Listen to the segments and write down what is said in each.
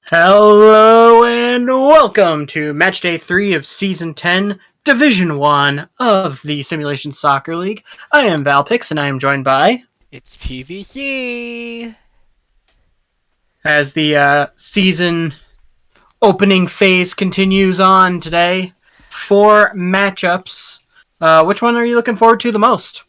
Hello and welcome to Matchday 3 of Season 10, Division 1 of the Simulation Soccer League. I am Valpix and I am joined by... It's TVC! As the season opening phase continues on today, 4 matchups. Which one are you looking forward to the most?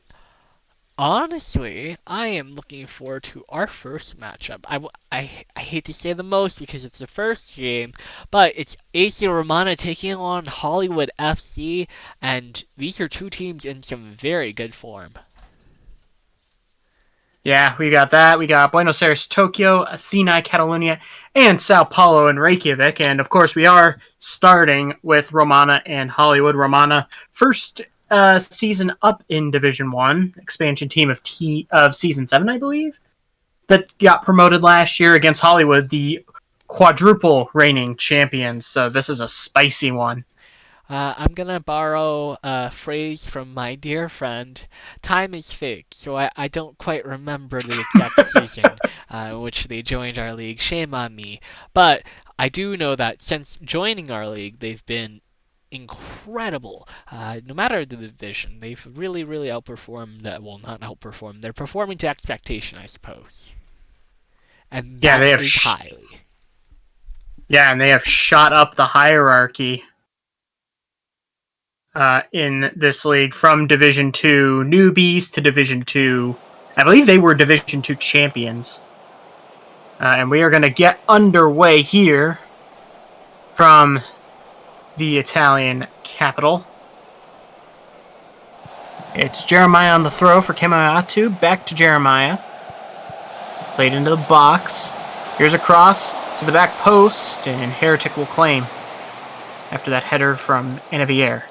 Honestly, I am looking forward to our first matchup. I hate to say the most because it's the first game, but it's A.C Romana taking on Hollywood F.C., and these are two teams in some very good form. Yeah, we got that. We got Buenos Aires, Tokyo, Athênai Catalunya, and Sao Paulo and Reykjavik. And of course, we are starting with Romana and Hollywood. Romana, first season up in Division 1, expansion team of Season 7, I believe, that got promoted last year against Hollywood, the quadruple reigning champions. So this is a spicy one. I'm gonna borrow a phrase from my dear friend. Time is fake, so I don't quite remember the exact season which they joined our league. Shame on me. But I do know that since joining our league, they've been incredible. No matter the division, they've really outperformed. Well, not outperformed. They're performing to expectation, I suppose, and Yeah, that is highly. and they have shot up the hierarchy in this league from Division 2 newbies to Division 2. I believe they were Division 2 champions. And we are going to get underway here from the Italian capital. It's Jeremiah on the throw for Kemayatu. Back to Jeremiah. Played into the box. Here's a cross to the back post, and Heretic will claim after that header from Enevier.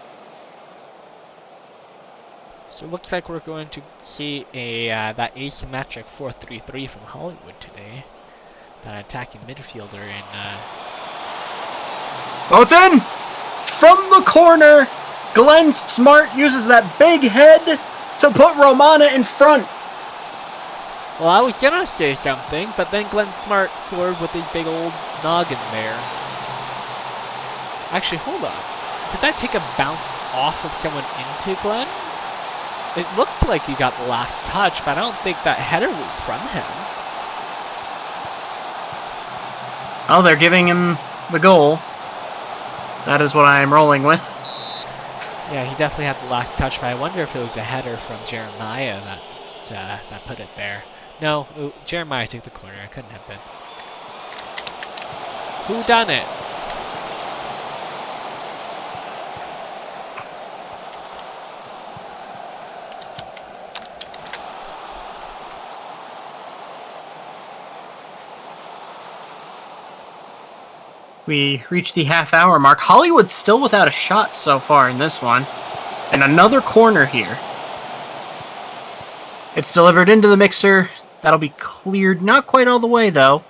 So it looks like we're going to see that asymmetric 4-3-3 from Hollywood today. That attacking midfielder in. Oh, it's in! From the corner, Glenn Smart uses that big head to put Romana in front. Well, I was gonna say something, but then Glenn Smart scored with his big old noggin there. Actually, hold on. Did that take a bounce off of someone into Glenn? It looks like he got the last touch, but I don't think that header was from him. Oh, they're giving him the goal. That is what I am rolling with. Yeah, he definitely had the last touch, but I wonder if it was a header from Jeremiah that put it there. No, Jeremiah took the corner. It couldn't have been. Who done it? We reached the half-hour mark. Hollywood's still without a shot so far in this one. And another corner here. It's delivered into the mixer. That'll be cleared. Not quite all the way, though.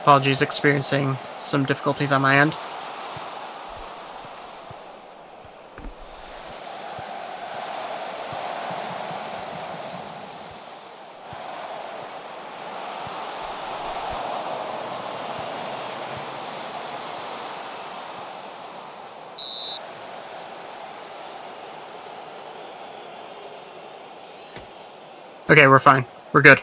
Apologies, experiencing some difficulties on my end. Okay, we're fine. We're good.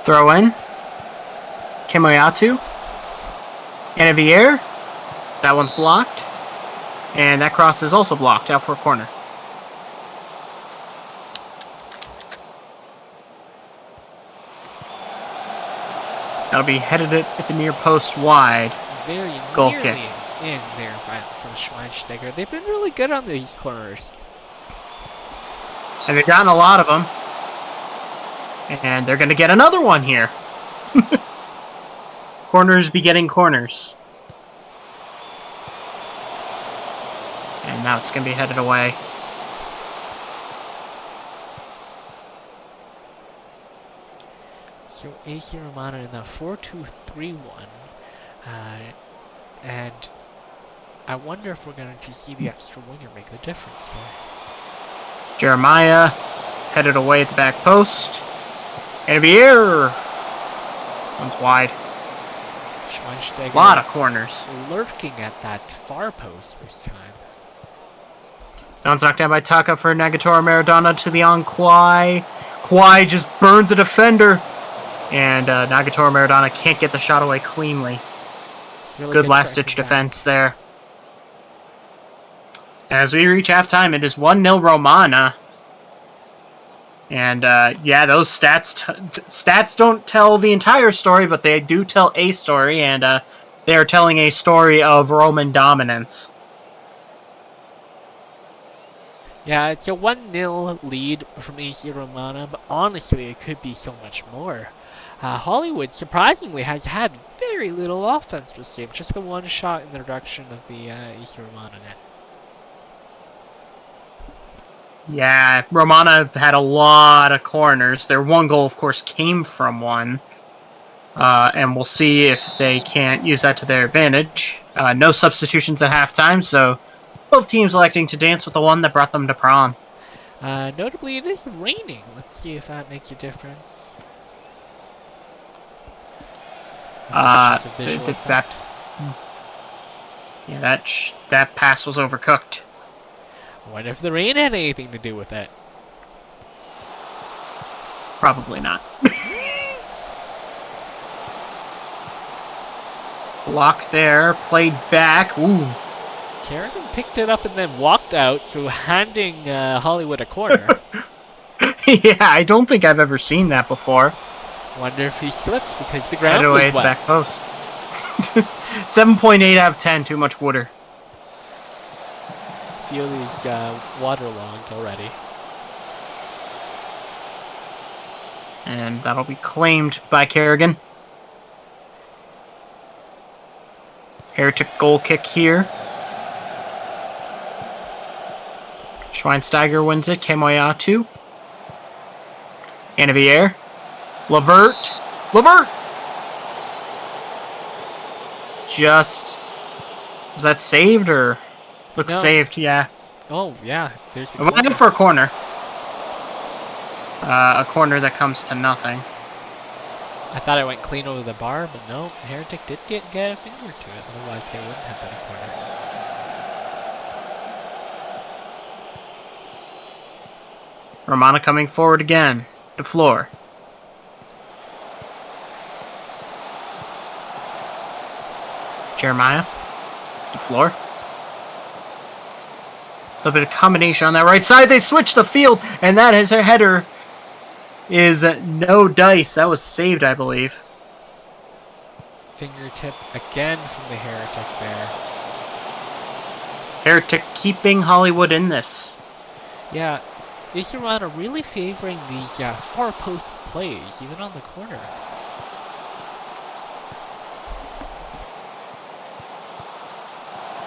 Throw in. Kemayatu. Enevier. That one's blocked. And that cross is also blocked out for a corner. That'll be headed at the near post wide. Very goal nearly kick in there from Schweinsteiger. They've been really good on these corners. And they've gotten a lot of them. And they're going to get another one here. Corners begetting corners. And now it's going to be headed away. So A.C Romana in the 4-2-3-1. And I wonder if we're going to see the extra winger make the difference there. Jeremiah headed away at the back post. And Vier! One's wide. Schweinsteiger A lot of corners. lurking at that far post this time. Down's knocked down by Taka for Nagatoro Maradona to the on Kwai. Kwai just burns a defender. And Nagatoro Maradona can't get the shot away cleanly. Really Good last-ditch defense there. As we reach halftime, it is 1-0 Romana. And, yeah, those stats don't tell the entire story, but they do tell a story, and they are telling a story of Roman dominance. Yeah, it's a 1-0 lead from A.C Romana, but honestly, it could be so much more. Hollywood, surprisingly, has had very little offense this game. Just the one shot in the direction of the A.C Romana net. Yeah, Romana have had a lot of corners. Their one goal, of course, came from one. And we'll see if they can't use that to their advantage. No substitutions at halftime, so both teams electing to dance with the one that brought them to prom. Notably, it is raining. Let's see if that makes a difference. That pass was overcooked. I wonder if the rain had anything to do with it. Probably not. Block there, played back. Ooh. Kerrigan picked it up and then walked out, so handing Hollywood a corner. Yeah, I don't think I've ever seen that before. Wonder if he slipped because the ground Headed away was at wet. the back post. 7.8 out of 10, too much water. Feel he's waterlogged already. And that'll be claimed by Kerrigan. Heretic goal kick here. Schweinsteiger wins it. Kemoyatu. Anavier. Levert. Just... Is that saved or... Looks saved, yeah. Oh, yeah. There's the I went in for a corner. A corner that comes to nothing. I thought I went clean over the bar, but no. Heretic did get a finger to it. Otherwise, they wouldn't have been a corner. Romana coming forward again. To floor. Jeremiah. To floor. A little bit of combination on that right side. They switch the field, and that is a header. Is no dice. That was saved, I believe. Fingertip again from the Heretic there. Heretic keeping Hollywood in this. Yeah, A.C Romana really favoring these far post plays, even on the corner.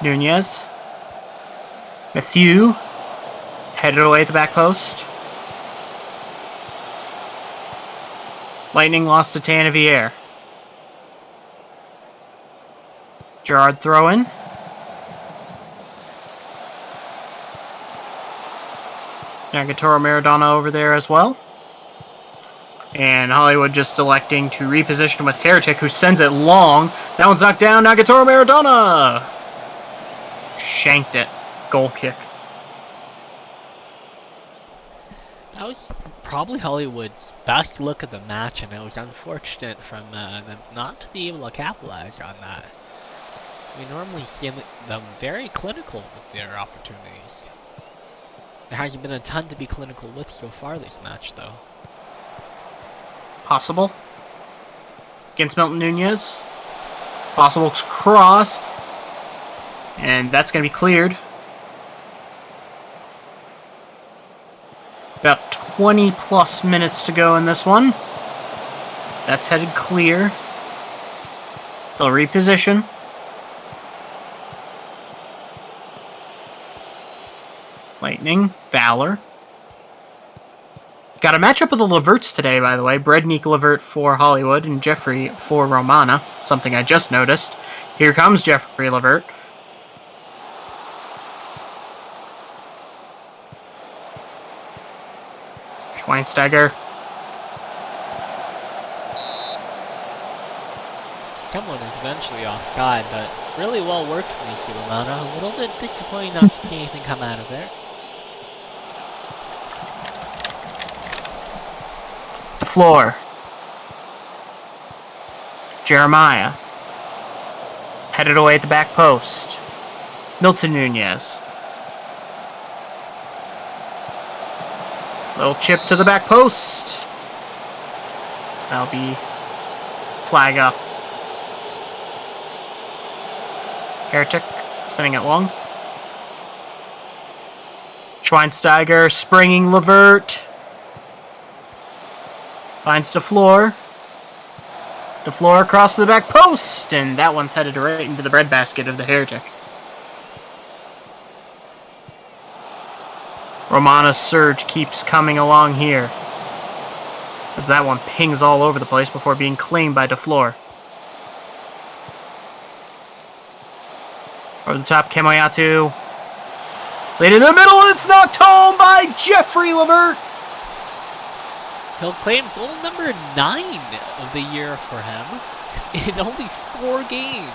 Nunez. Matthew. Headed away at the back post. Lightning lost to Tanavier. Gerard throw in. Nagatoro Maradona over there as well. And Hollywood just electing to reposition with Heretic, who sends it long. That one's knocked down. Nagatoro Maradona! Shanked it. Goal kick. That was probably Hollywood's best look of the match, and it was unfortunate from them not to be able to capitalize on that. We normally see them very clinical with their opportunities. There hasn't been a ton to be clinical with so far this match, though. Possible. Against Milton Nunez. Possible cross. And that's going to be cleared. About 20 plus minutes to go in this one. That's headed clear. They'll reposition. Lightning. Valor. Got a matchup of the Leverts today, by the way. Brednik Levert for Hollywood and Jeffrey for Romana. Something I just noticed. Here comes Jeffrey Levert. Schweinsteiger. Someone is eventually offside, but really well worked from A.C Romana. A little bit disappointing not to see anything come out of there. The floor. Jeremiah. Headed away at the back post. Milton Nunez. Little chip to the back post. That'll be flag up. Heretic sending it long. Schweinsteiger springing Levert. Finds DeFleur. DeFleur across to the back post, and that one's headed right into the breadbasket of the Heretic. Romana's surge keeps coming along here, as that one pings all over the place before being claimed by DeFleur. Over the top, Kemoyatu. Late in the middle, and it's knocked home by Jeffrey Levert. He'll claim goal number 9 of the year for him in only 4 games.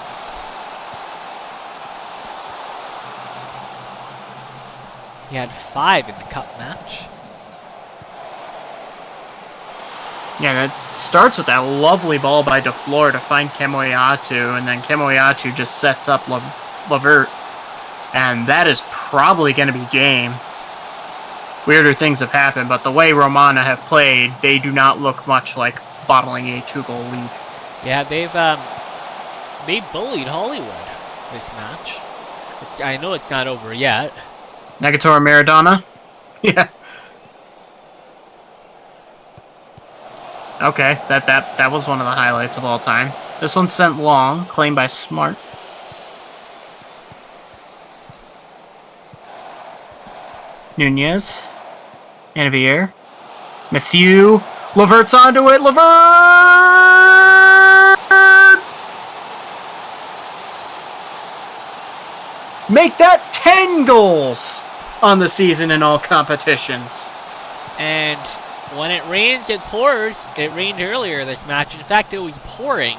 He had 5 in the cup match. Yeah, it starts with that lovely ball by DeFleur to find Kemoyatu, and then Kemoyatu just sets up Levert. And that is probably going to be game. Weirder things have happened, but the way Romana have played, they do not look much like bottling a 2-goal lead. Yeah, they bullied Hollywood this match. I know it's not over yet. Negator Maradona? Yeah. Okay, that was one of the highlights of all time. This one sent long, claimed by Smart. Nunez. Anavier. Matthew. Levert's onto it. Levert! Make that 10 goals on the season in all competitions. And when it rains, it pours. It rained earlier this match. In fact, it was pouring.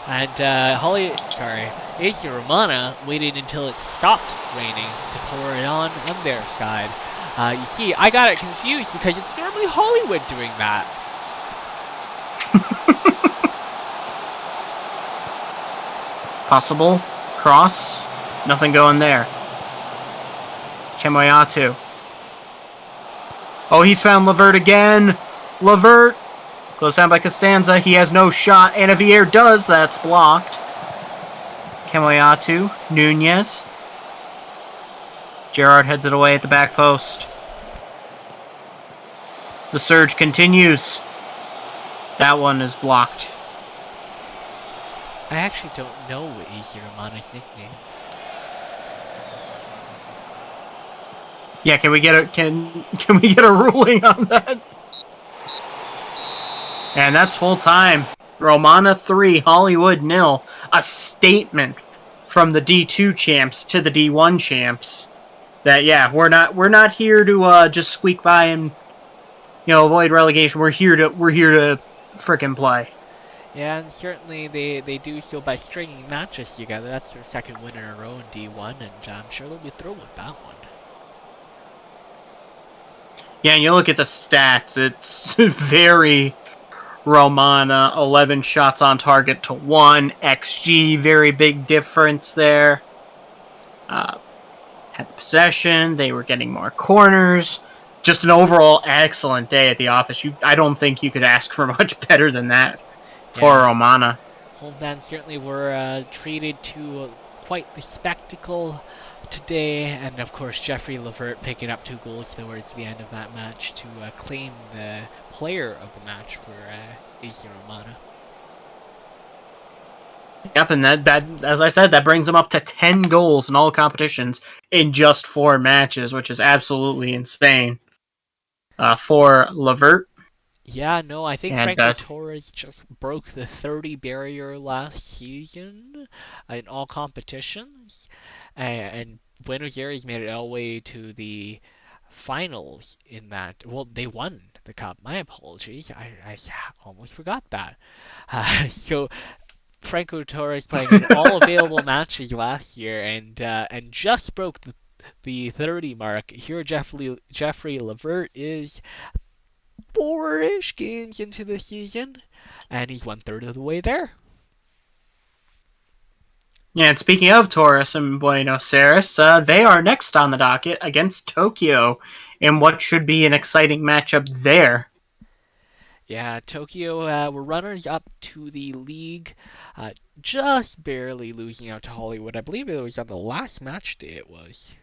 And A.C Romana waited until it stopped raining to pour it on their side. You see, I got it confused because it's normally Hollywood doing that. Possible. Cross. Nothing going there. Kemoyatu. Oh, he's found Levert again. Levert. Goes down by Costanza. He has no shot. Anavier does. That's blocked. Kemoyatu. Nunez. Gerard heads it away at the back post. The surge continues. That one is blocked. I actually don't know A.C Romana's nickname. Yeah, can we get a ruling on that? And that's full time. Romana 3, Hollywood 0. A statement from the D2 champs to the D1 champs. That yeah, we're not here to just squeak by and avoid relegation. We're here to frickin' play. Yeah, and certainly they do so by stringing matches together. That's their second win in a row in D1, and I'm sure they'll be thrilled with that one. Yeah, and you look at the stats, it's very Romana, 11 shots on target to 1. XG, very big difference there. Had the possession, they were getting more corners. Just an overall excellent day at the office. I don't think you could ask for much better than that for Romana. Holmland certainly were treated to quite the spectacle today, and of course Jeffrey Levert picking up 2 goals towards the end of that match to claim the player of the match for A.C Romana. Yep, and that as I said, that brings him up to 10 goals in all competitions in just 4 matches, which is absolutely insane. For Levert, Yeah, no, I think And Franco Torres just broke the 30 barrier last season in all competitions, and Buenos Aires made it all the way to the finals in that. Well, they won the cup. My apologies, I almost forgot that. So Franco Torres playing in all available matches last year and just broke the 30 mark. Here, Jeffrey Levert is four-ish games into the season, and he's one-third of the way there. yeah, and speaking of Taurus and Buenos Aires, they are next on the docket against Tokyo in what should be an exciting matchup there. Yeah, Tokyo were runners up to the league, just barely losing out to Hollywood. I believe it was on the last match day it was.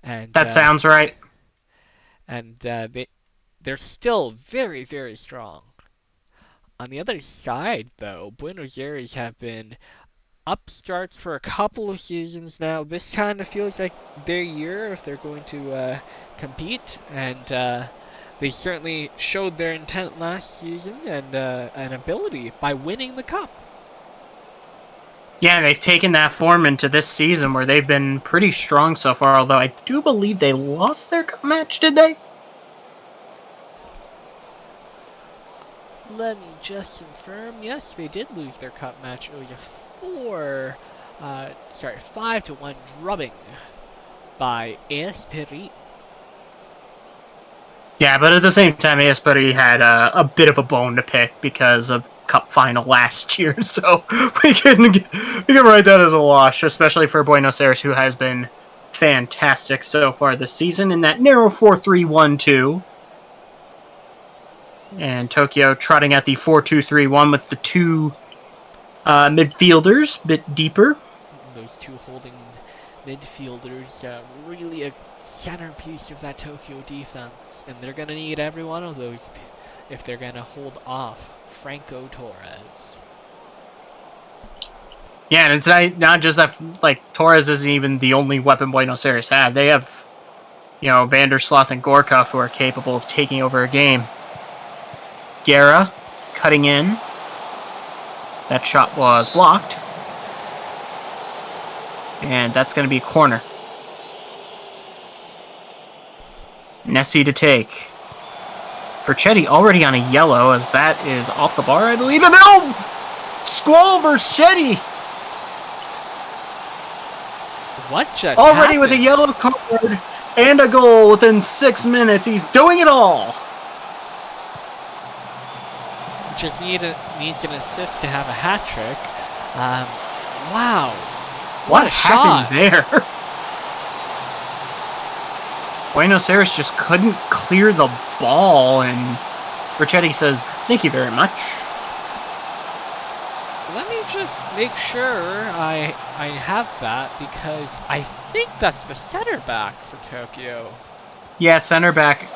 And That sounds right. And they're still very, very strong. On the other side, though, Buenos Aires have been upstarts for a couple of seasons now. This kind of feels like their year if they're going to compete, and they certainly showed their intent last season and an ability by winning the cup. Yeah, they've taken that form into this season where they've been pretty strong so far, although I do believe they lost their cup match, did they? Let me just confirm. Yes, they did lose their cup match. It was a 5-1 drubbing by A.S. Yeah, but at the same time, Esperi had a bit of a bone to pick because of Cup final last year, so we can write that as a wash, especially for Buenos Aires, who has been fantastic so far this season in that narrow 4-3-1-2. And Tokyo trotting at the 4-2-3-1 with the two midfielders a bit deeper. Those two holding midfielders, really a centerpiece of that Tokyo defense, and they're going to need every one of those if they're going to hold off Franco Torres. Yeah, and it's not just that, like, Torres isn't even the only weapon Buenos Aires have. They have, Vandersloot and Gorkov who are capable of taking over a game. Guerra cutting in. That shot was blocked. And that's going to be a corner. Nessie to take. Perchetti already on a yellow, as that is off the bar, I believe. And no! Squall versus Chetty! What just already happened? With a yellow card and a goal within 6 minutes. He's doing it all! Just needs an assist to have a hat trick. Wow. What a happened shot there? Buenos Aires just couldn't clear the ball, and Perchetti says, "Thank you very much." Let me just make sure I have that, because I think that's the center back for Tokyo. Yeah, center back.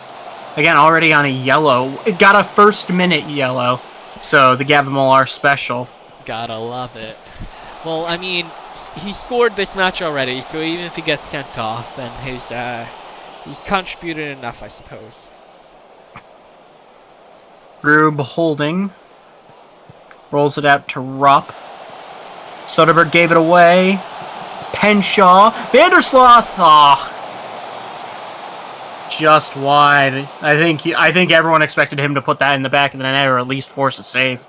Again, already on a yellow. It got a first minute yellow, so the Gavin Millar special. Gotta love it. Well, I mean, he scored this match already, so even if he gets sent off, then he's contributed enough, I suppose. Rube holding. Rolls it out to Rupp. Soderberg gave it away. Penshaw. Vandersloot! Ah. Just wide. I think everyone expected him to put that in the back of the net or at least force a save.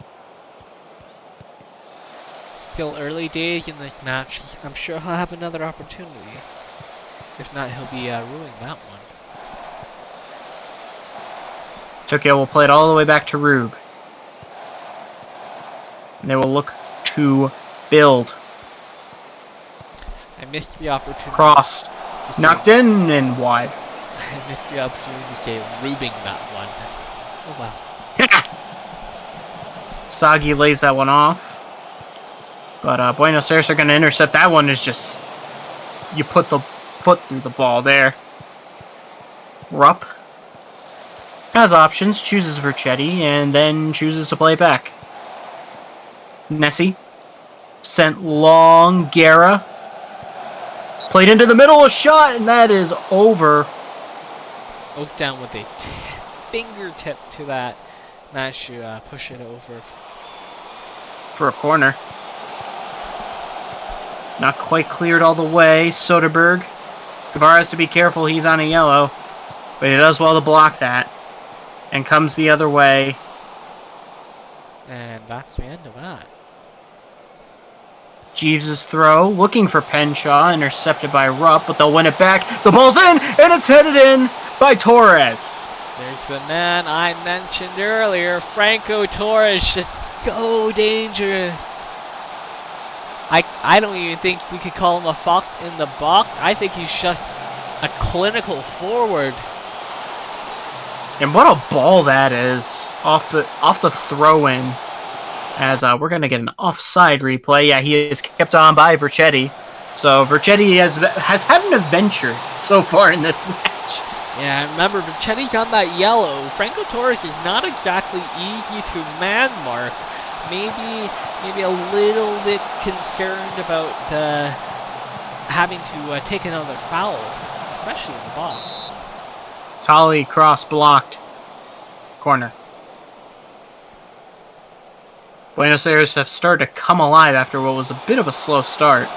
Still early days in this match. I'm sure he'll have another opportunity. If not, he'll be ruining that one. Tokyo will play it all the way back to Rube. And they will look to build. I missed the opportunity. Cross. Knocked in and wide. I missed the opportunity to say Rubing that one. Oh well. Sagi lays that one off. But Buenos Aires are going to intercept. That one is just... You put the foot through the ball there. Rupp has options, chooses Vercetti, and then chooses to play back. Nessie sent long. Guerra played into the middle, a shot, and that is over. Oak down with a fingertip to that. Managed to push it over. For a corner. It's not quite cleared all the way. Soderberg. Guevara has to be careful. He's on a yellow. But he does well to block that. And comes the other way. And that's the end of that. Jeeves' throw, looking for Penshaw, intercepted by Rupp, but they'll win it back. The ball's in, and it's headed in by Torres. There's the man I mentioned earlier, Franco Torres, just so dangerous. I don't even think we could call him a fox in the box. I think he's just a clinical forward. And what a ball that is off the throw-in. As we're going to get an offside replay. Yeah, he is kept on by Vercetti. So Vercetti has had an adventure so far in this match. Yeah, remember, Vercetti's on that yellow. Franco Torres is not exactly easy to man mark. Maybe a little bit concerned about having to take another foul, especially in the box. Tolly cross blocked. Corner. Buenos Aires have started to come alive after what was a bit of a slow start.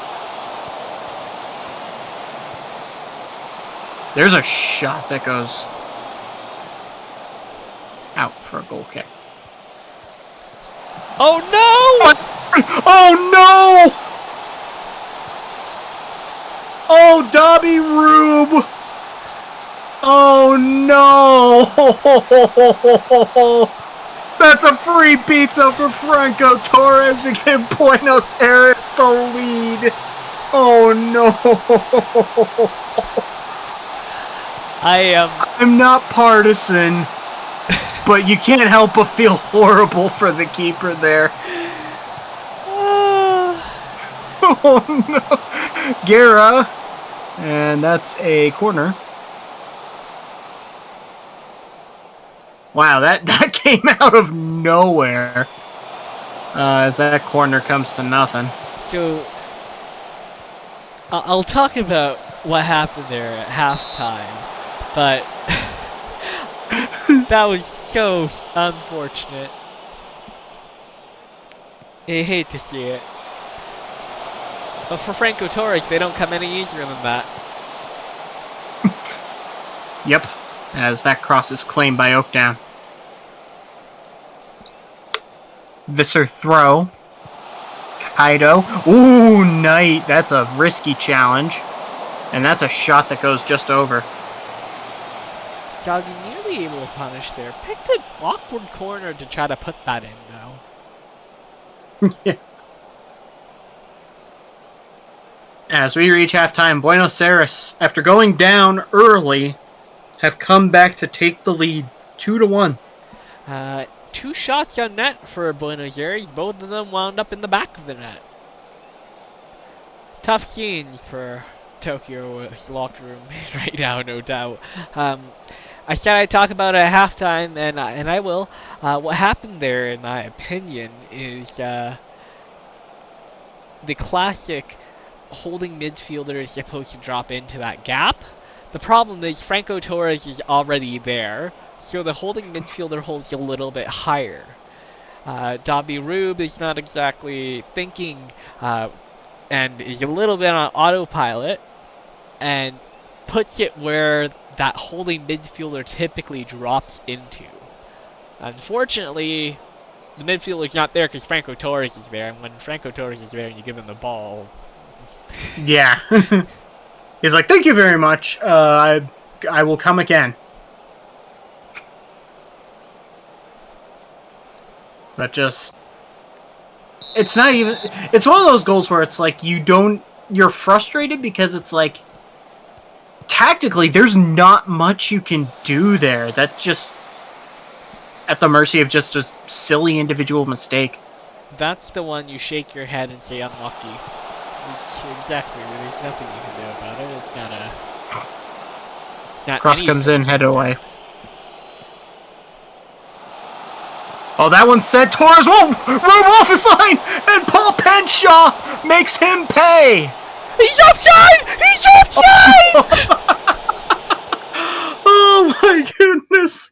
There's a shot that goes out for a goal kick. Oh no! Oh no! Oh, Dobby Rube! Oh no! That's a free pizza for Franco Torres to give Buenos Aires the lead. Oh no! I'm not partisan, but you can't help but feel horrible for the keeper there. Oh no! Guerra, and that's a corner. Wow, that came out of nowhere. As that corner comes to nothing. So, I'll talk about what happened there at halftime, but that was so unfortunate. I hate to see it. But for Franco Torres, they don't come any easier than that. Yep, as that cross is claimed by Oakdown. Visser throw. Kaido. Ooh, Knight. That's a risky challenge. And that's a shot that goes just over. Saudi nearly able to punish there. Picked an awkward corner to try to put that in, though. Yeah. As we reach halftime, Buenos Aires, after going down early, have come back to take the lead 2-1. 2 shots on net for Buenos Aires. Both of them wound up in the back of the net. Tough scenes for Tokyo's locker room right now, no doubt. I said I'd talk about it at halftime, and I will. What happened there, in my opinion, is the classic holding midfielder is supposed to drop into that gap. The problem is Franco Torres is already there, so the holding midfielder holds a little bit higher. Dobby Rube is not exactly thinking and is a little bit on autopilot and puts it where that holding midfielder typically drops into. Unfortunately, the midfielder's not there because Franco Torres is there, and when Franco Torres is there and you give him the ball... Yeah. He's like, thank you very much. I will come again. But just... It's not even... It's one of those goals where it's like you're frustrated because it's like... Tactically, there's not much you can do there. That's just... At the mercy of just a silly individual mistake. That's the one you shake your head and say unlucky. Exactly. There's nothing you can do about it. It's not Cross comes in, head away. Oh, that one said Torres won't run off his line, and Paul Penshaw makes him pay. He's offside! He's offside! Oh my goodness!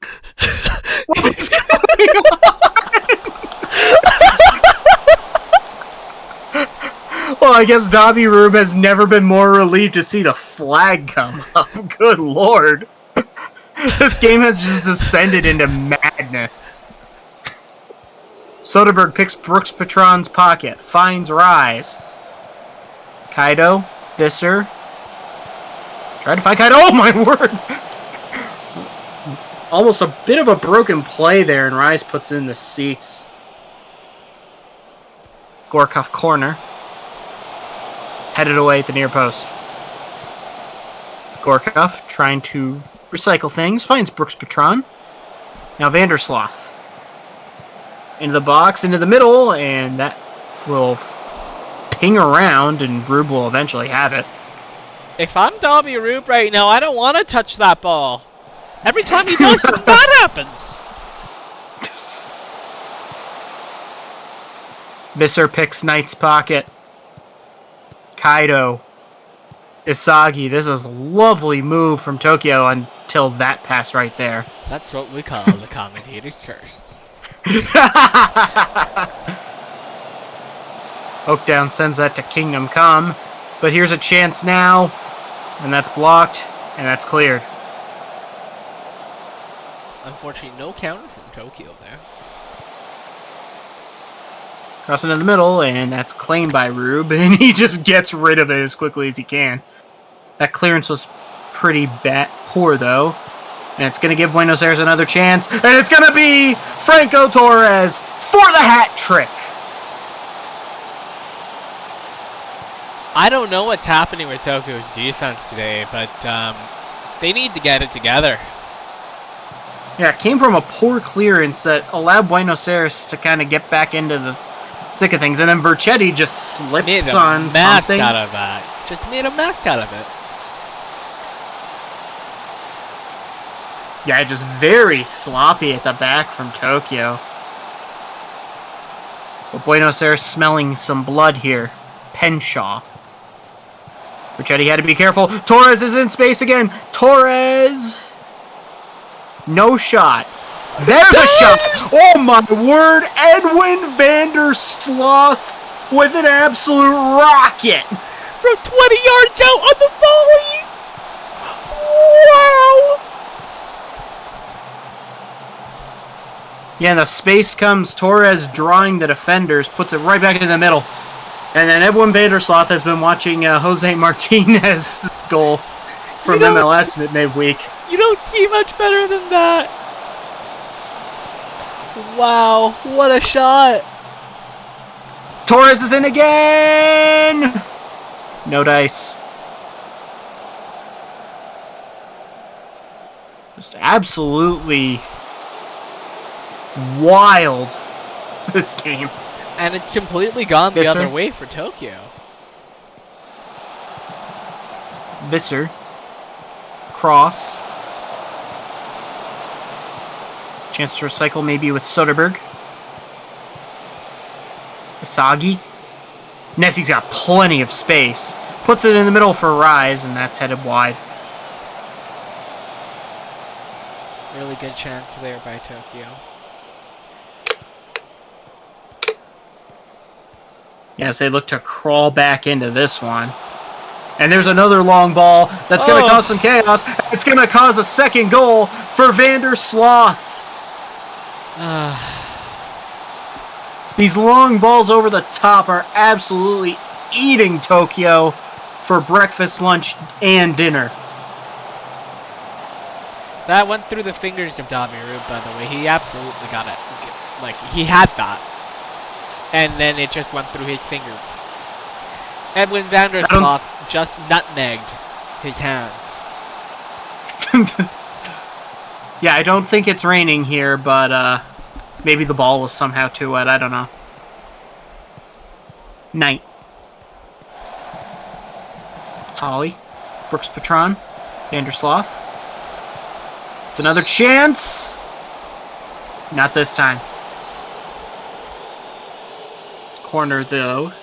Well, I guess Dobby Rube has never been more relieved to see the flag come up. Good lord. This game has just descended into madness. Soderbergh picks Brooks Patron's pocket. Finds Rise. Kaido. Visser. Try to find Kaido. Oh my word! Almost a bit of a broken play there, and Rise puts in the seats. Gorkov corner. Headed away at the near post. Gorkov trying to recycle things. Finds Brooks Patron. Now Vandersloth. Into the box, into the middle, and that will ping around, and Rube will eventually have it. If I'm Dobby Rube right now, I don't want to touch that ball. Every time he does, something bad happens. Visser picks Knight's pocket. Kaido. Isagi. This is a lovely move from Tokyo until that pass right there. That's what we call the commentator's curse. Oakdown sends that to Kingdom Come. But here's a chance now. And that's blocked. And that's cleared. Unfortunately, no counter from Tokyo there. Crossing in the middle, and that's claimed by Rube, and he just gets rid of it as quickly as he can. That clearance was pretty poor, though. And it's going to give Buenos Aires another chance, and it's going to be Franco Torres for the hat trick! I don't know what's happening with Tokyo's defense today, but they need to get it together. Yeah, it came from a poor clearance that allowed Buenos Aires to kind of get back into the thick of things, and then Vercetti just slips on something. Out of that. Just made a mess out of it. Yeah, just very sloppy at the back from Tokyo. But Buenos Aires smelling some blood here. Penshaw. Vercetti had to be careful. Torres is in space again. Torres. No shot. There's a shot. Oh my word. Edwin Vandersloth with an absolute rocket. From 20 yards out on the volley. Wow. Yeah, and the space comes. Torres drawing the defenders. Puts it right back into the middle. And then Edwin Vandersloth has been watching Jose Martinez's goal from MLS midweek. You don't see much better than that. Wow, what a shot. Torres is in again. No dice. Just absolutely wild, this game. And it's completely gone the other way for Tokyo. Visser. Cross. Chance to recycle maybe with Soderbergh. Isagi. Nessi's got plenty of space. Puts it in the middle for Rise, and that's headed wide. Really good chance there by Tokyo. Yes, they look to crawl back into this one. And there's another long ball that's going to cause some chaos. It's going to cause a second goal for Vandersloth. These long balls over the top are absolutely eating Tokyo for breakfast, lunch, and dinner. That went through the fingers of Dobby Rube, by the way. He absolutely got it. Like, he had that. And then it just went through his fingers. Edwin Vandersloth just nutmegged his hands. Yeah, I don't think it's raining here, but maybe the ball was somehow too wet. I don't know. Knight. Holly. Brooks Patron. Vandersloth. It's another chance. Not this time. Corner, though.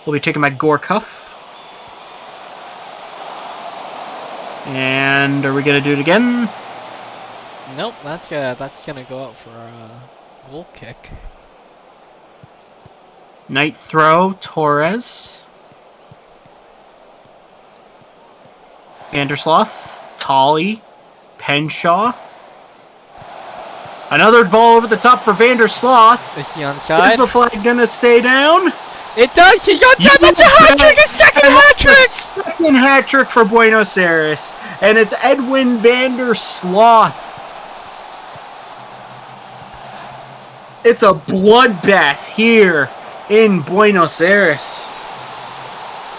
Will be taken by Gorkov. And are we going to do it again? Nope, that's gonna go out for a goal kick. Knight throw, Torres. Vandersloth, Tolly, Penshaw. Another ball over the top for Vandersloth. Is he onside? Is the flag gonna stay down? It does! He's onside! That's a hat-trick! A second hat-trick! Second hat-trick for Buenos Aires. And it's Edwin Vandersloth. It's a bloodbath here in Buenos Aires.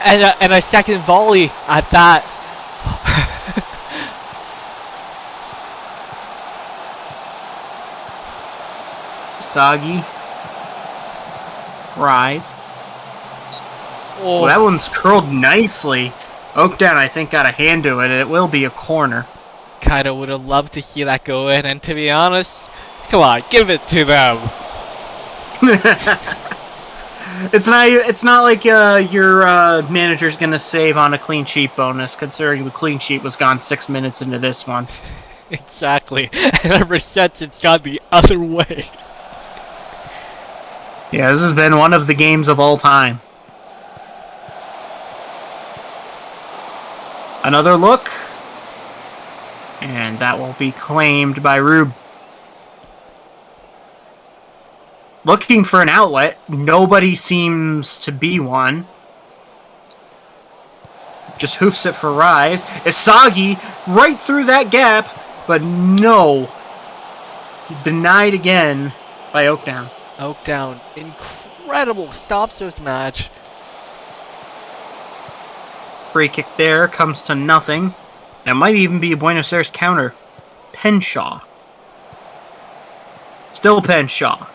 And a second volley at that. Soggy. Rise. Oh, Well, that one's curled nicely. Oakdown, I think, got a hand to it. It will be a corner. kinda would have loved to see that go in, and to be honest, come on, give it to them. It's not like your manager's gonna save on a clean sheet bonus, considering the clean sheet was gone 6 minutes into this one. Exactly. And ever since, it's gone the other way. Yeah, this has been one of the games of all time. Another look. And that will be claimed by Rube. Looking for an outlet. Nobody seems to be one. Just hoofs it for Rise. Isagi right through that gap, but no. Denied again by Oakdown. Oakdown, incredible stops this match. Free kick there comes to nothing. That might even be a Buenos Aires counter. Penshaw. Still Penshaw.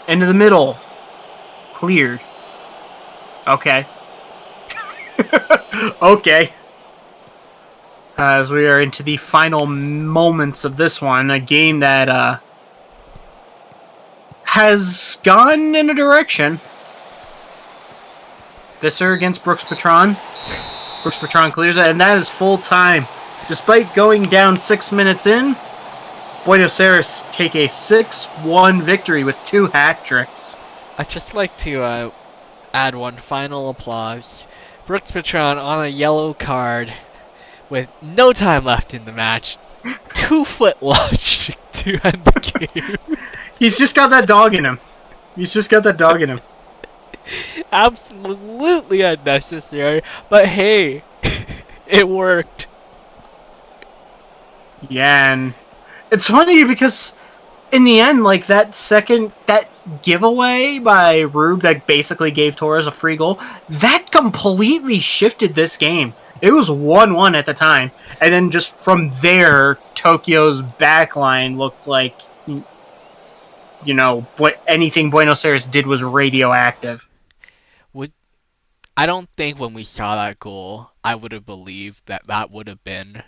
Into the middle. Cleared. Okay. Okay. As we are into the final moments of this one, a game that has gone in a direction. Visser against Brooks Patron. Brooks Patron clears it, and that is full time. Despite going down 6 minutes in, Buenos Aires take a 6-1 victory with 2 hat tricks. I'd just like to add one final applause. Brooks Patron on a yellow card with no time left in the match. 2-foot launch to end the game. He's just got that dog in him. Absolutely unnecessary, but hey, it worked. Yeah, and it's funny because in the end, like that giveaway by Rube that basically gave Torres a free goal, that completely shifted this game. It was 1-1 at the time, and then just from there, Tokyo's backline looked like, anything Buenos Aires did was radioactive. I don't think when we saw that goal, I would have believed that that would have been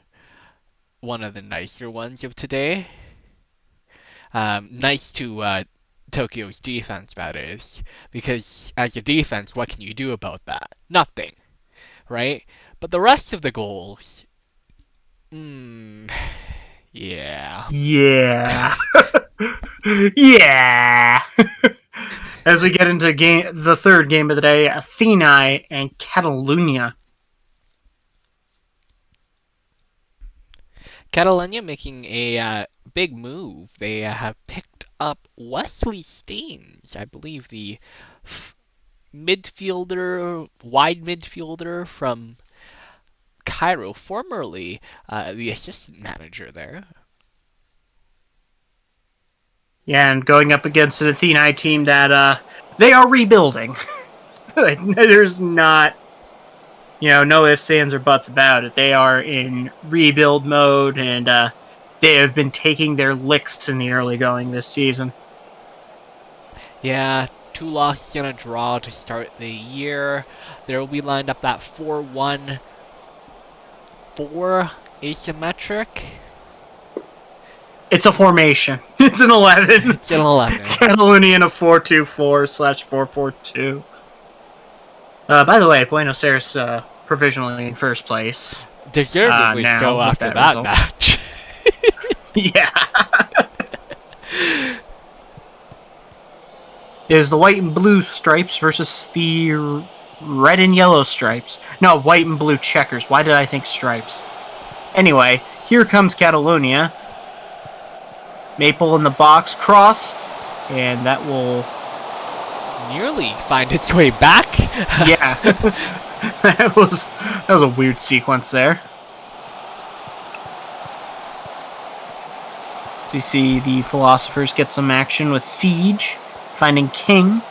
one of the nicer ones of today. Nice to Tokyo's defense, that is. Because as a defense, what can you do about that? Nothing. Right? But the rest of the goals... yeah. Yeah. Yeah. As we get into the third game of the day, Athênai and Catalunya. Catalunya making a big move. They have picked up Wesley Staines, I believe the wide midfielder from Cairo, formerly the assistant manager there. Yeah, and going up against an Athênai team that they are rebuilding. There's not, no ifs, ands, or buts about it. They are in rebuild mode, and they have been taking their licks in the early going this season. Yeah, 2 losses and a draw to start the year. There will be lined up that 4-1-4 asymmetric. It's a formation. It's an 11. It's an 11. Catalunya in a 4-2-4/4-4-2. By the way, Buenos Aires provisionally in first place. Deservedly so after that match. Yeah. It is the white and blue stripes versus the red and yellow stripes. No, white and blue checkers. Why did I think stripes? Anyway, here comes Catalunya. Maple in the box, cross, and that will nearly find its way back. Yeah, that was a weird sequence there. So you see the philosophers get some action with Siege, finding King.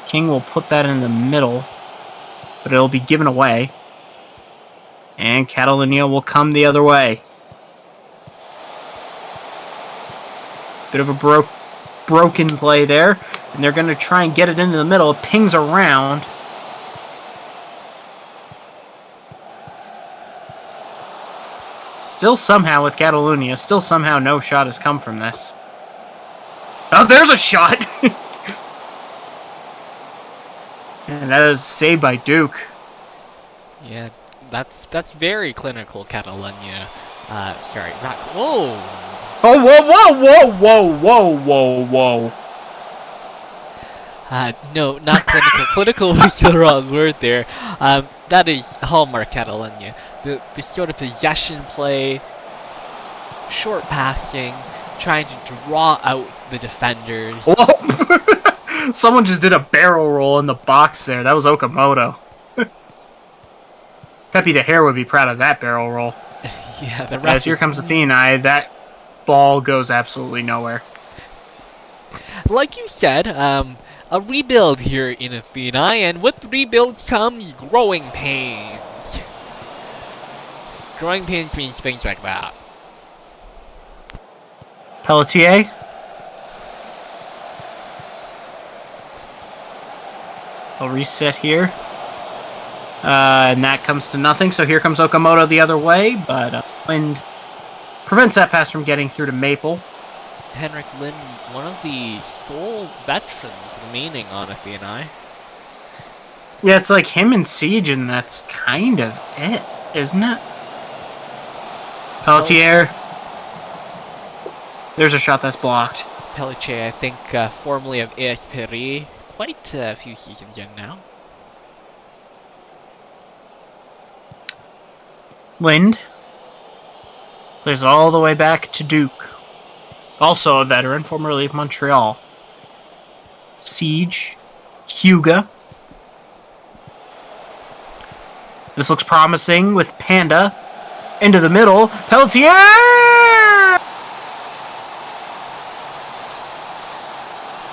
King will put that in the middle, but it'll be given away. And Catalunya will come the other way. Bit of a broken play there, and they're going to try and get it into the middle. It pings around. Still somehow with Catalunya, still somehow no shot has come from this. Oh, there's a shot! And that is saved by Duke. Yeah, that's very clinical, Catalunya. Sorry, not... Whoa! Oh, whoa! No, not clinical. Clinical was the wrong word there. That is hallmark Catalunya. The sort of possession play, short passing, trying to draw out the defenders. Whoa! Someone just did a barrel roll in the box there. That was Okamoto. Pepe the Hare would be proud of that barrel roll. Yeah, the rest. As here comes Athênai, that ball goes absolutely nowhere. Like you said, a rebuild here in Athênai, and with rebuilds comes growing pains. Growing pains means things like that. Pelletier. They'll reset here. And that comes to nothing, so here comes Okamoto the other way, but Lind prevents that pass from getting through to Maple. Henrik Lind, one of the sole veterans remaining on Athênai. Yeah, it's like him and Siege, and that's kind of it, isn't it? Pelletier. There's a shot that's blocked. Pelletier, I think, formerly of AS Paris, quite a few seasons in now. Lind plays all the way back to Duke. Also a veteran, formerly of Montreal. Siege. Huga. This looks promising with Panda. Into the middle. Pelletier!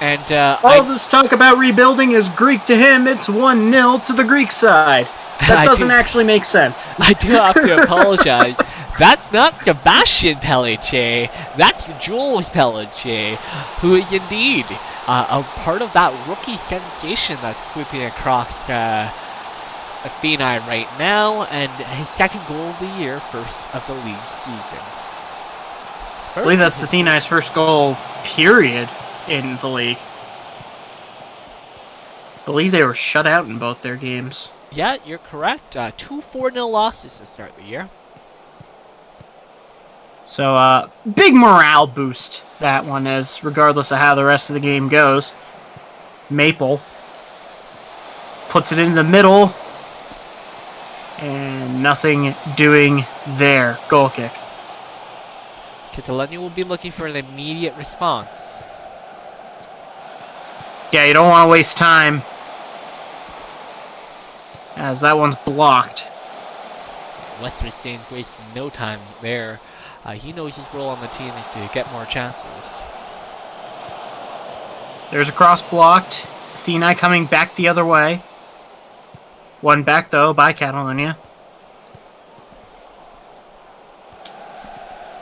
And all this talk about rebuilding is Greek to him. It's 1-0 to the Greek side. That doesn't actually make sense. I do have to apologize. That's not Sebastian Pelletier. That's Jules Pelletier, who is indeed a part of that rookie sensation that's sweeping across Athênai right now, and his second goal of the year, first of the league season. I believe that's Athênai's first goal, period, in the league. I believe they were shut out in both their games. Yeah, you're correct. 2 4-0 losses to start the year. So, big morale boost, that one is, regardless of how the rest of the game goes. Maple puts it in the middle, and nothing doing there. Goal kick. Catalunya will be looking for an immediate response. Yeah, you don't want to waste time, as that one's blocked. Wesley Staines wasting no time there. He knows his role on the team is to get more chances. There's a cross blocked. Athênai coming back the other way. One back, though, by Catalunya.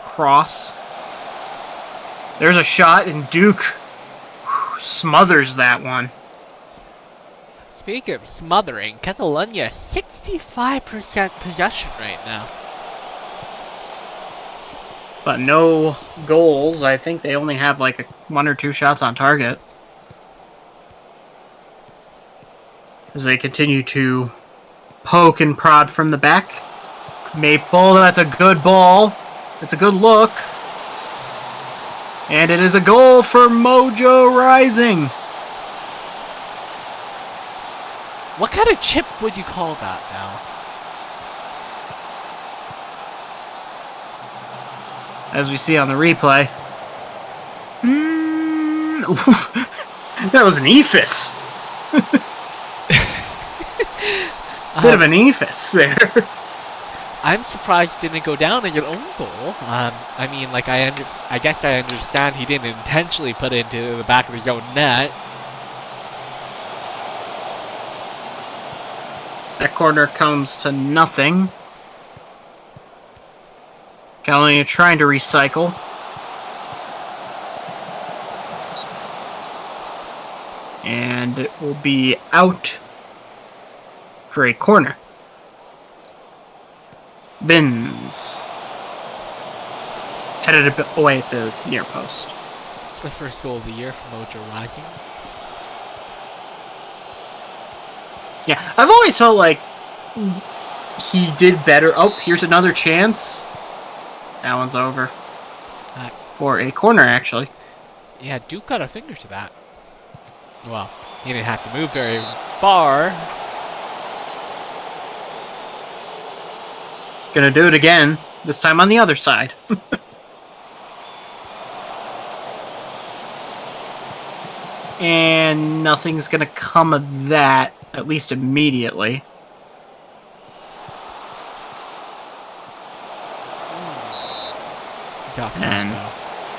Cross. There's a shot, and Duke smothers that one. Speaking of smothering, Catalunya 65% possession right now. But no goals. I think they only have like 1 or 2 shots on target. As they continue to poke and prod from the back. Maple, that's a good ball. That's a good look. And it is a goal for Mojo Rising. What kind of chip would you call that now? As we see on the replay. That was an ephus. Bit of an ephus there. I'm surprised it didn't go down as an own goal. I mean, like, I guess I understand he didn't intentionally put it into the back of his own net. That corner comes to nothing. Catalunya trying to recycle. And it will be out for a corner. Bins. Headed a bit away at the near post. It's the first goal of the year for Mojo Rising. Yeah, I've always felt like he did better. Oh, here's another chance. That one's over. For a corner, actually. Yeah, Duke got a finger to that. Well, he didn't have to move very far. Gonna do it again, this time on the other side. And nothing's gonna come of that, at least immediately. And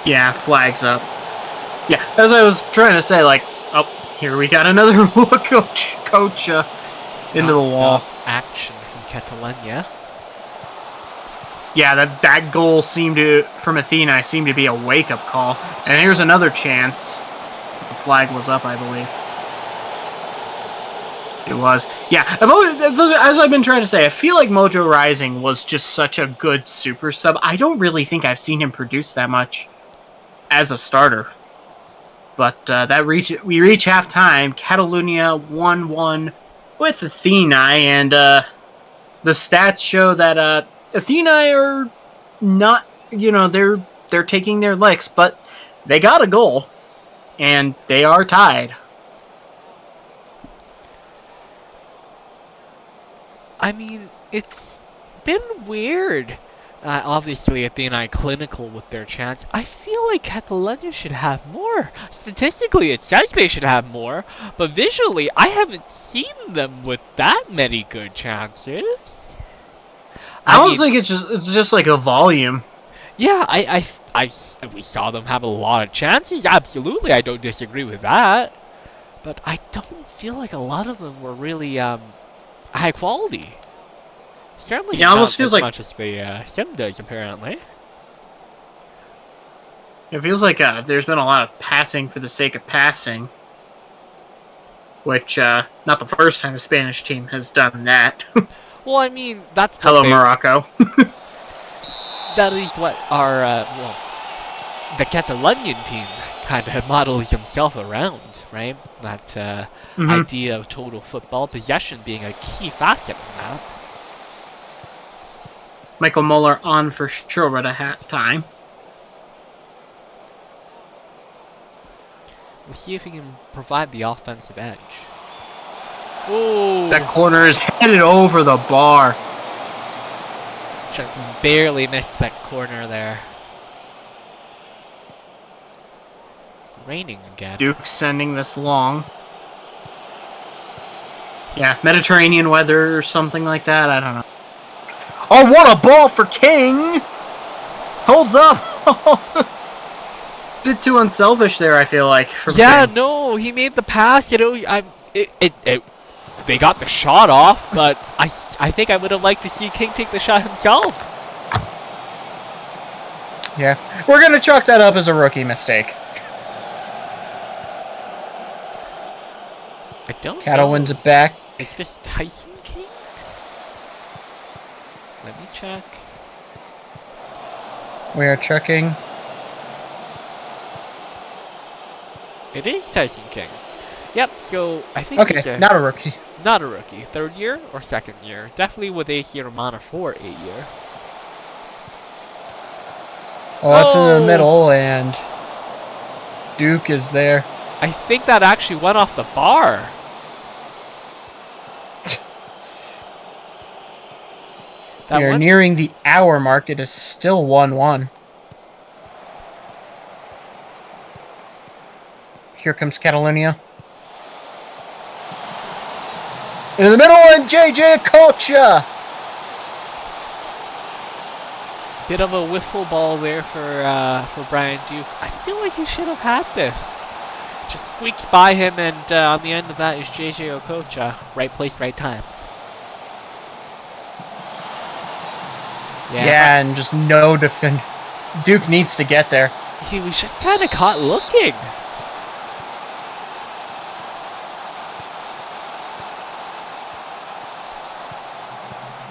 yeah, flags up. Yeah, as I was trying to say, like, oh, here we got another coach into the wall. Action from Catalunya. Yeah, that goal from Athênai seemed to be a wake-up call. And here's another chance. The flag was up, I believe. It was. Yeah, as I've been trying to say, I feel like Mojo Rising was just such a good super sub. I don't really think I've seen him produce that much as a starter. But we reach halftime. Catalunya 1-1 with Athênai, and the stats show that Athênai are not, they're taking their licks, but they got a goal, and they are tied. I mean, it's been weird. Obviously, Athênai clinical with their chance. I feel like Catalunya should have more. Statistically, it says they should have more, but visually, I haven't seen them with that many good chances. I almost think it's just like a volume. Yeah, we saw them have a lot of chances. Absolutely, I don't disagree with that. But I don't feel like a lot of them were really high quality. Certainly not almost feels as like much as the sim does, apparently. It feels like there's been a lot of passing for the sake of passing. Which, not the first time a Spanish team has done that. Well, I mean, that's what Hello, Morocco. That is what our, the Catalonian team kind of models himself around, right? That idea of total football possession being a key facet in that. Michael Muller on for sure at a halftime. We'll see if he can provide the offensive edge. Oh! That corner is headed over the bar. Just barely missed that corner there. It's raining again. Duke sending this long. Yeah, Mediterranean weather or something like that. I don't know. Oh, what a ball for King! Holds up! Bit too unselfish there, I feel like. Yeah, King. No, he made the pass. They got the shot off, but I think I would have liked to see King take the shot himself. Yeah, we're gonna chalk that up as a rookie mistake. I don't Cattle know. wins it back. Is this Tyson King? Let me check. We are checking. It is Tyson King. Yep, so I think okay, not a rookie. Not a rookie. Third year or second year? Definitely with A.C Romana for a year. Well, that's in the middle, and Duke is there. I think that actually went off the bar. We are nearing the hour mark. It is still 1-1. Here comes Catalunya. Into the middle, and J.J. Okocha! Bit of a wiffle ball there for Brian Duke. I feel like he should have had this. Just squeaks by him, and on the end of that is J.J. Okocha. Right place, right time. Yeah, and just no defend. Duke needs to get there. He was just kind of caught looking.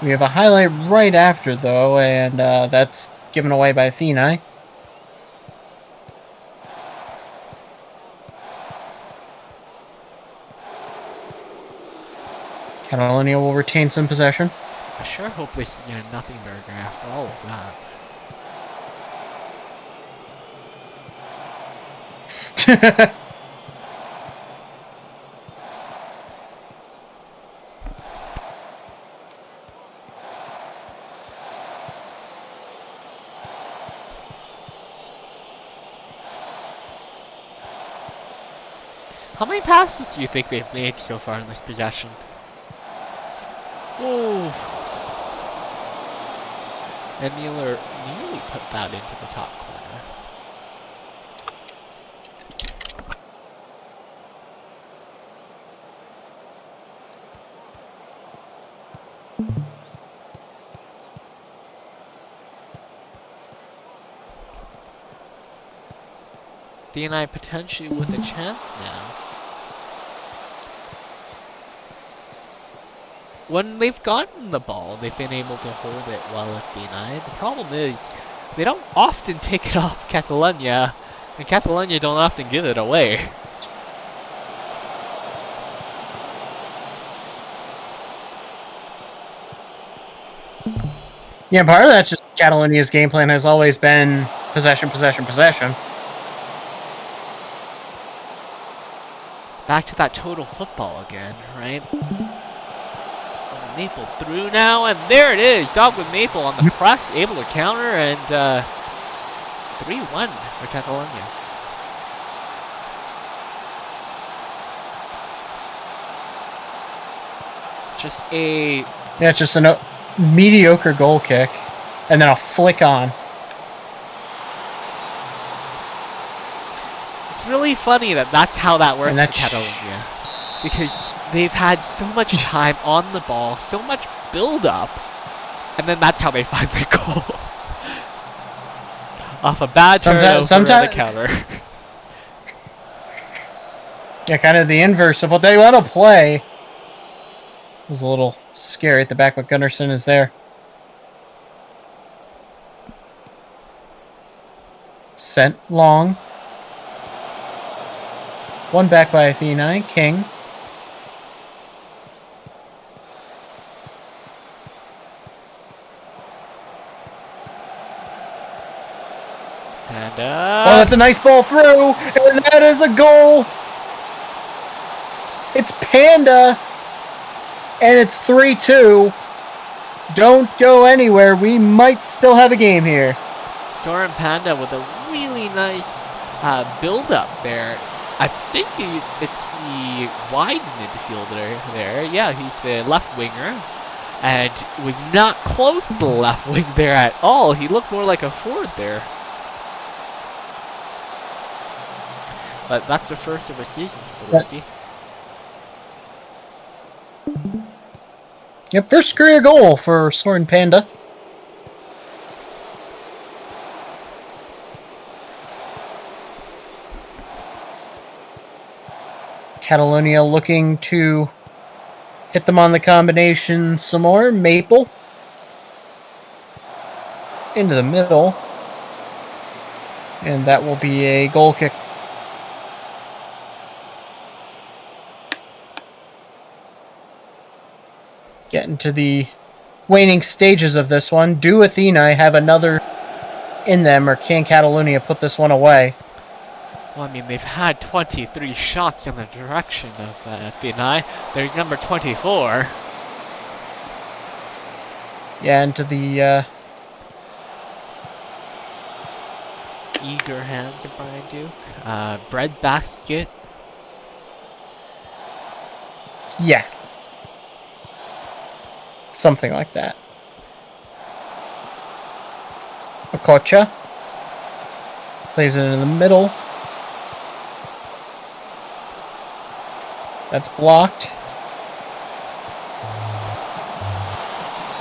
We have a highlight right after, though, and that's given away by Athênai. Catalunya will retain some possession. I sure hope this is a nothing burger after all of that. How many passes do you think they've made so far in this possession? Oh. And Mueller nearly put that into the top corner. Athênai potentially with a chance now. When they've gotten the ball, they've been able to hold it well at Athênai. The problem is, they don't often take it off Catalunya, and Catalunya don't often give it away. Yeah, part of that's just Catalunya's game plan has always been possession, possession, possession. Back to that total football again, right? Maple through now, and there it is. Dog with Maple on the press, able to counter, and 3-1 for Catalunya. Just a... Yeah, it's just a mediocre goal kick, and then a flick on. It's really funny that that's how that works for Catalunya. Because they've had so much time on the ball, so much build-up, and then that's how they find their goal. Off a bad turnover on the counter. Yeah, kind of the inverse of what they want to play. It was a little scary at the back, but Gunnarsson is there. Sent long. One back by Athênai, King. And oh, that's a nice ball through, and that is a goal. It's Panda, and it's 3-2. Don't go anywhere. We might still have a game here. Soren Panda with a really nice build-up there. I think it's the wide midfielder there. Yeah, he's the left winger. And was not close to the left wing there at all. He looked more like a forward there. But that's the first of a season for the rookie. Yep, first career goal for Soren Panda. Catalunya looking to hit them on the combination some more. Maple. Into the middle. And that will be a goal kick. Getting to the waning stages of this one. Do Athênai have another in them, or can Catalunya put this one away? Well, I mean, they've had 23 shots in the direction of Athênai. There's number 24. Yeah, into the eager hands of Brian Duke. Bread basket. yeah, something like that. Okocha plays it in the middle. That's blocked.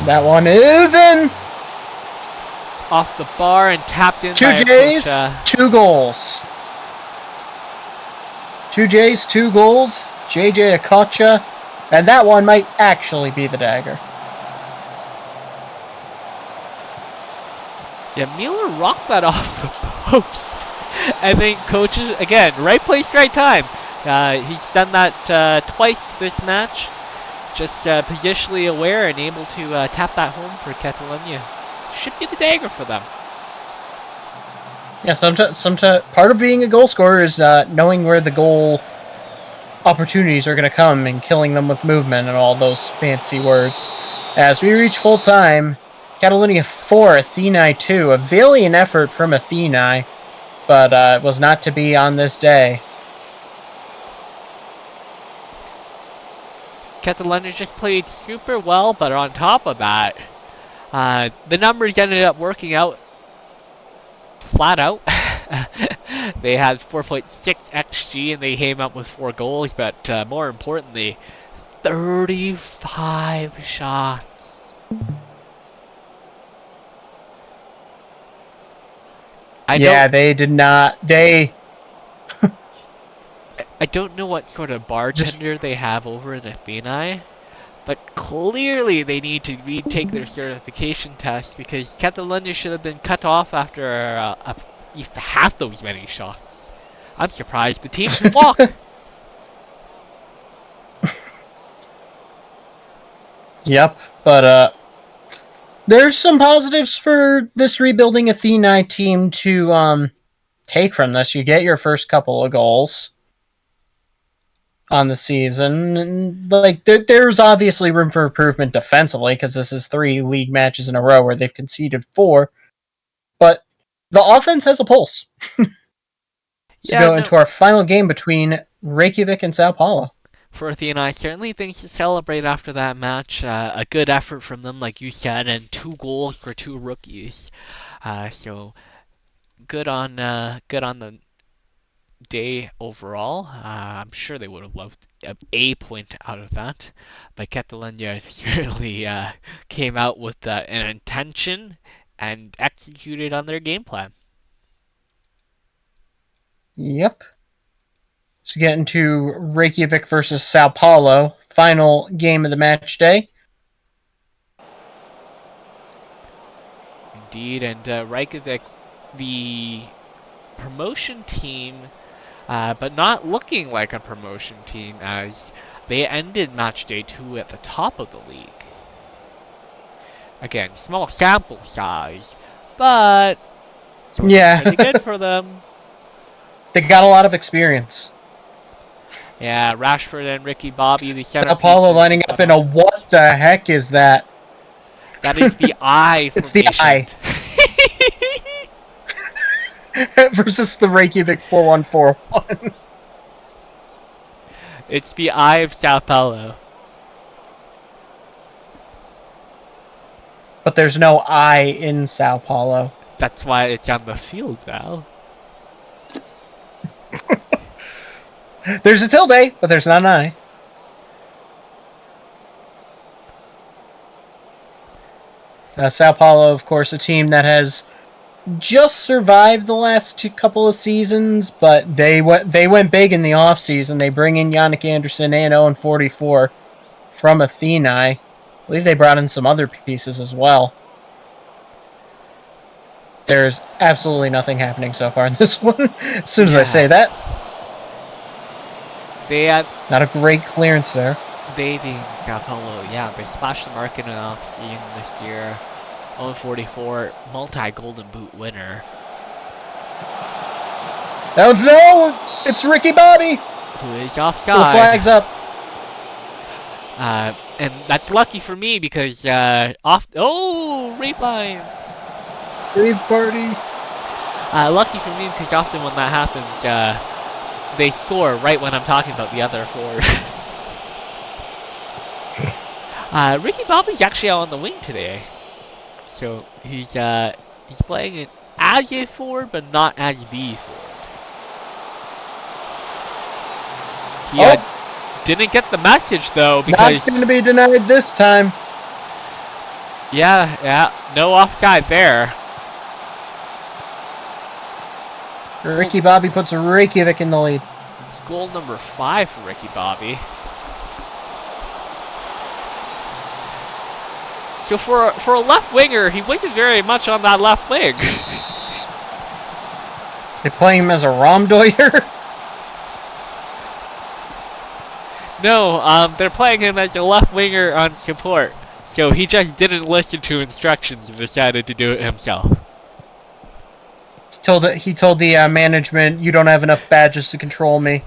That one is in. It's off the bar and tapped in 2 by J's, Okocha. 2 goals. 2 J's, 2 goals. JJ Okocha. And that one might actually be the dagger. Yeah, Mueller rocked that off the post. I think coaches, again, right place, right time. He's done that twice this match. Just positionally aware and able to tap that home for Catalunya. Should be the dagger for them. Yeah, sometimes part of being a goal scorer is knowing where the goal opportunities are going to come and killing them with movement and all those fancy words. As we reach full time, Catalunya 4, Athênai 2. A valiant effort from Athênai, but it was not to be on this day. Catalunya just played super well, but on top of that, the numbers ended up working out flat out. They had 4.6 XG and they came up with 4 goals, but more importantly, 35 shots. They did not. I don't know what sort of bartender they have over in Athênai, but clearly they need to retake their certification test because Catalunya should have been cut off after half those many shots. I'm surprised the team can walk. Yep, but there's some positives for this rebuilding Athênai team to take from this. You get your first couple of goals on the season, and like there's obviously room for improvement defensively because this is 3 league matches in a row where they've conceded 4, but the offense has a pulse. Into our final game between Reykjavik and Sao Paulo. For Athênai, certainly things to celebrate after that match. A good effort from them, like you said, and 2 goals for 2 rookies. So good on the day overall. I'm sure they would have loved a point out of that, but Catalunya certainly came out with an intention and executed on their game plan. Yep. So get into Reykjavik versus Sao Paulo, final game of the match day. Indeed, and Reykjavik, the promotion team, but not looking like a promotion team as they ended Matchday 2 at the top of the league. Again, small sample size, but pretty good for them. They got a lot of experience. Yeah, Rashford and Ricky Bobby, the center. Sao Paulo lining up in a what the heck is that? That is the eye formation. It's the eye. Versus the Reykjavik 4-1-4-1. It's the eye of Sao Paulo. But there's no I in Sao Paulo. That's why it's on the field, Val. There's a tilde, but there's not an I. Sao Paulo, of course, a team that has just survived the last couple of seasons, but they went big in the offseason. They bring in Yannick Anderson and Owen 44 from Athênai. I believe they brought in some other pieces as well. There's absolutely nothing happening so far in this one. As soon as I say that. They had not a great clearance there. They being Sao Paulo, they splashed the market in off-season this year. 0-44, multi-Golden Boot winner. That one's it's Ricky Bobby! Who is offside. The flag's up. And that's lucky for me because Replines. Rave party. Lucky for me because often when that happens, they score right when I'm talking about the other forward. Ricky Bobby's actually out on the wing today, so he's playing it as a forward, but not as the forward. He didn't get the message though because Not going to be denied this time. Yeah, no offside there. Ricky Bobby puts Reykjavik in the lead. It's goal number 5 for Ricky Bobby. So for a left winger, he wasn't very much on that left wing. They play him as a Romdeuter? No, they're playing him as a left winger on support. So he just didn't listen to instructions and decided to do it himself. He told the management, "You don't have enough badges to control me."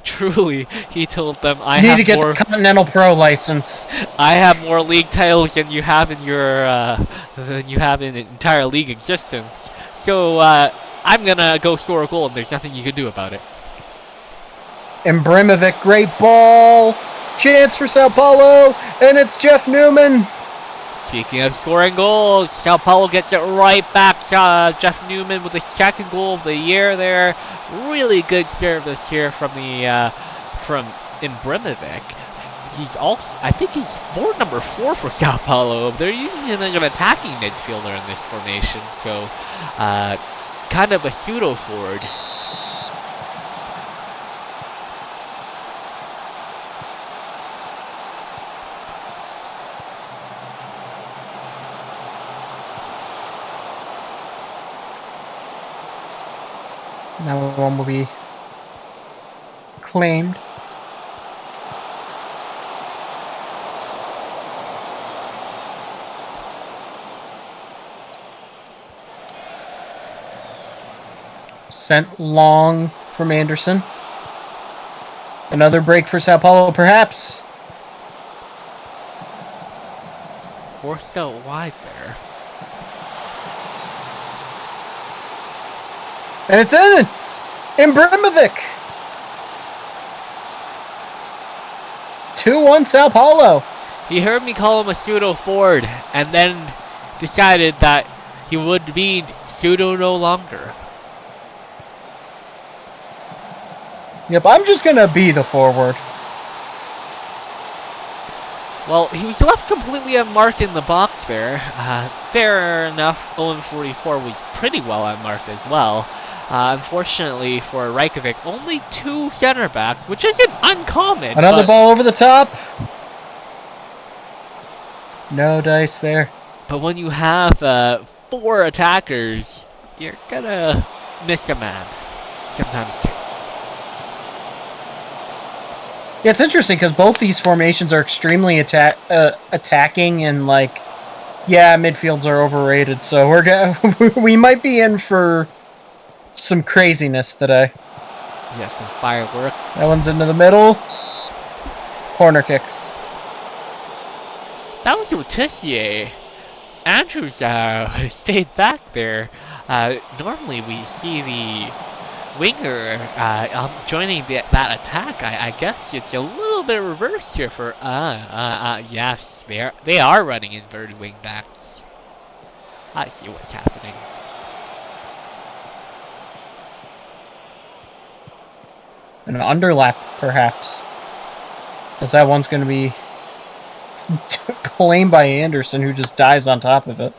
Truly, he told them, "I need to get the Continental Pro license. I have more league titles than you have in your entire league existence. So I'm gonna go score a goal, and there's nothing you can do about it." And Ibrahimovic, great ball, chance for Sao Paulo, and it's Jeff Newman. Speaking of scoring goals, Sao Paulo gets it right back. Jeff Newman with the second goal of the year there. Really good service here from Ibrahimovic. I think he's number 4 for Sao Paulo. They're using him as an attacking midfielder in this formation, so kind of a pseudo forward. Now one will be claimed. Sent long from Anderson. Another break for Sao Paulo, perhaps. Forced out wide there. And it's in! Ibrahimovic! 2-1 Sao Paulo. He heard me call him a pseudo forward and then decided that he would be pseudo no longer. Yep, I'm just gonna be the forward. Well, he was left completely unmarked in the box there. Fair enough, Owen 44 was pretty well unmarked as well. Unfortunately for Reykjavik, only 2 center backs, which isn't uncommon. Another ball over the top. No dice there. But when you have 4 attackers, you're gonna miss a man. Sometimes 2. Yeah, it's interesting because both these formations are extremely attacking and midfields are overrated. So we might be in for some craziness today. Yeah, some fireworks. That one's into the middle. Corner kick. That was Letitia. Andrews stayed back there. Normally we see the winger joining that attack. I guess it's a little bit reversed here for yes, they are running inverted wing backs. I see what's happening. An underlap, perhaps. As that one's going to be claimed by Anderson, who just dives on top of it.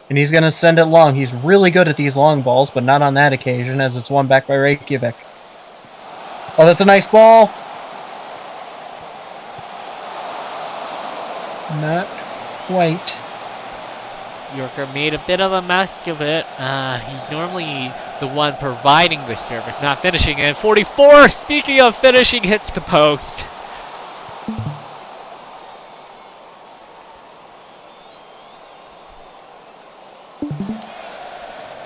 And he's going to send it long. He's really good at these long balls, but not on that occasion, as it's won back by Reykjavik. Oh, that's a nice ball. Not quite. Yorker made a bit of a mess of it. He's normally the one providing the service, not finishing it. 44, speaking of finishing, hits the post.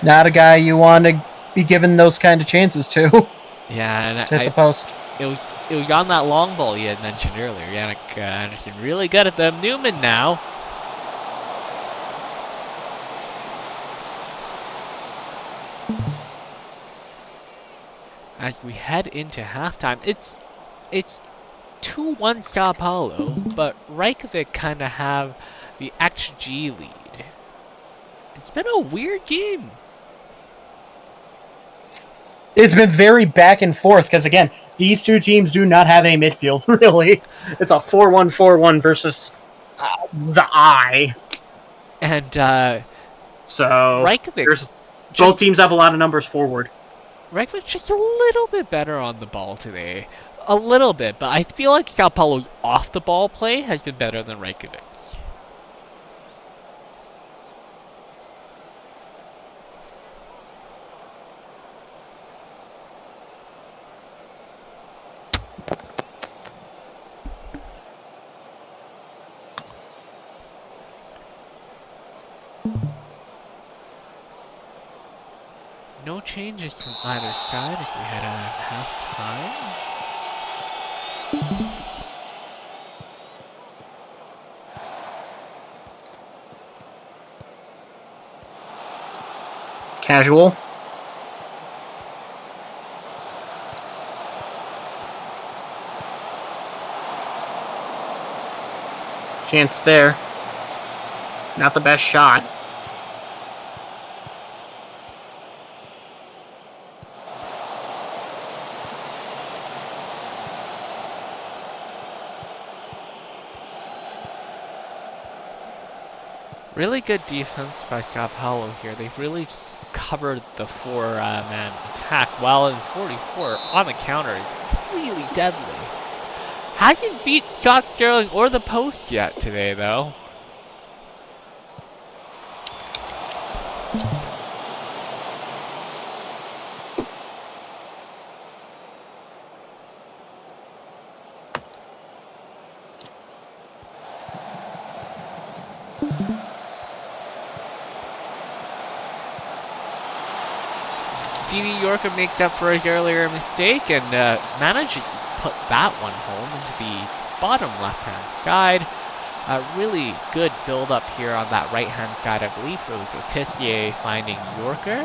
Not a guy you want to be given those kind of chances to. Yeah, and hit the post. was on that long ball you had mentioned earlier. Yannick Anderson really good at them. Newman now. As we head into halftime, it's 2-1 Sao Paulo, but Reykjavik kind of have the XG lead. It's been a weird game. It's been very back and forth because, again, these two teams do not have a midfield, really. It's a 4-1-4-1 versus the eye. And so Reykjavik, both teams have a lot of numbers forward. Reykjavik's just a little bit better on the ball today. A little bit, but I feel like Sao Paulo's off the ball play has been better than Reykjavik's. No changes from either side as we head out of halftime. Casual. Chance there. Not the best shot. Really good defense by Sao Paulo here. They've really covered the four-man attack, while in 44 on the counter is really deadly. Hasn't beat Scott Sterling or the post yet today, though. Dini Yorker makes up for his earlier mistake and manages to put that one home into the bottom left-hand side. A really good build-up here on that right-hand side. I believe it was Tissier finding Yorker.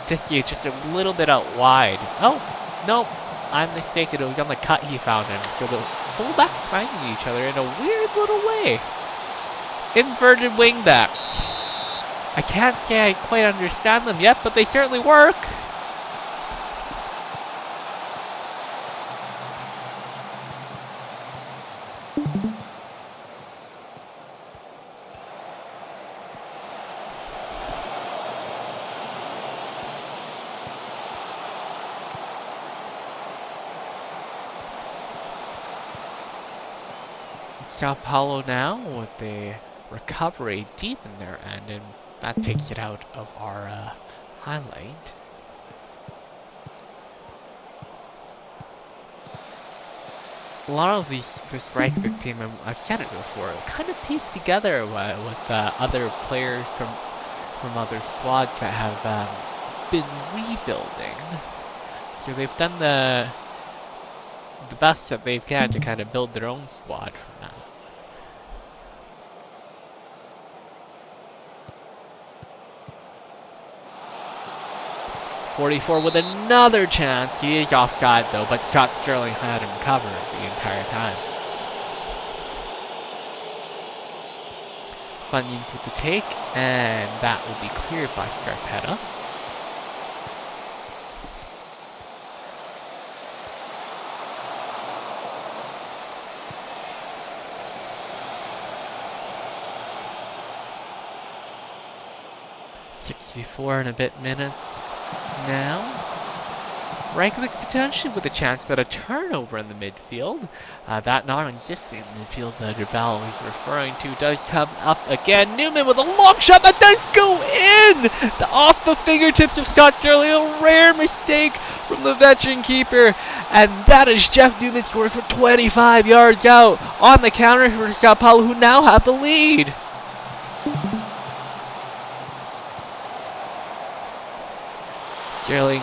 Tissier just a little bit out wide. Oh, no, I'm mistaken. It was on the cut he found him. So the fullbacks finding each other in a weird little way. Inverted wingbacks. I can't say I quite understand them yet, but they certainly work. Sao Paulo now with the recovery deep in their end, and that takes it out of our highlight. A lot of this Reykjavik team, and I've said it before, kind of pieced together with other players from other squads that have been rebuilding. So they've done the best that they've can to kind of build their own squad from that. .44 with another chance. He is offside though, but Scott Sterling had him covered the entire time. Funyuns with the take, and that will be cleared by Scarpetta. .64 and a bit minutes. Now, Reykjavik potentially with a chance, but a turnover in the midfield. That non-existent midfield that Duval is referring to does come up again. Newman with a long shot that does go in! Off the fingertips of Scott Sterling, a rare mistake from the veteran keeper. And that is Jeff Newman scoring from 25 yards out on the counter for Sao Paulo, who now have the lead. Sterling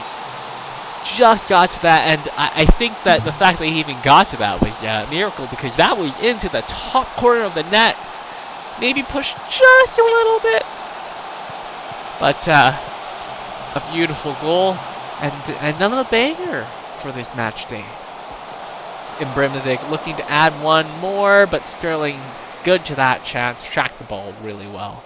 just got to that, and I think that the fact that he even got to that was a miracle, because that was into the top corner of the net. Maybe pushed just a little bit, but a beautiful goal and another banger for this match day. And Breivik looking to add one more, but Sterling good to that chance, tracked the ball really well.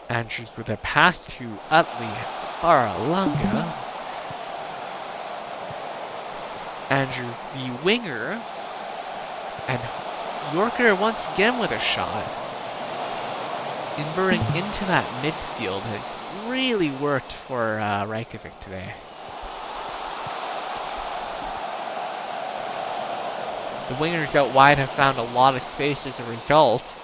Andrews with a pass to Utley Baralanga. Andrews, the winger, and Yorker once again with a shot. Inverting into that midfield has really worked for Reykjavik today. The wingers out wide have found a lot of space as a result.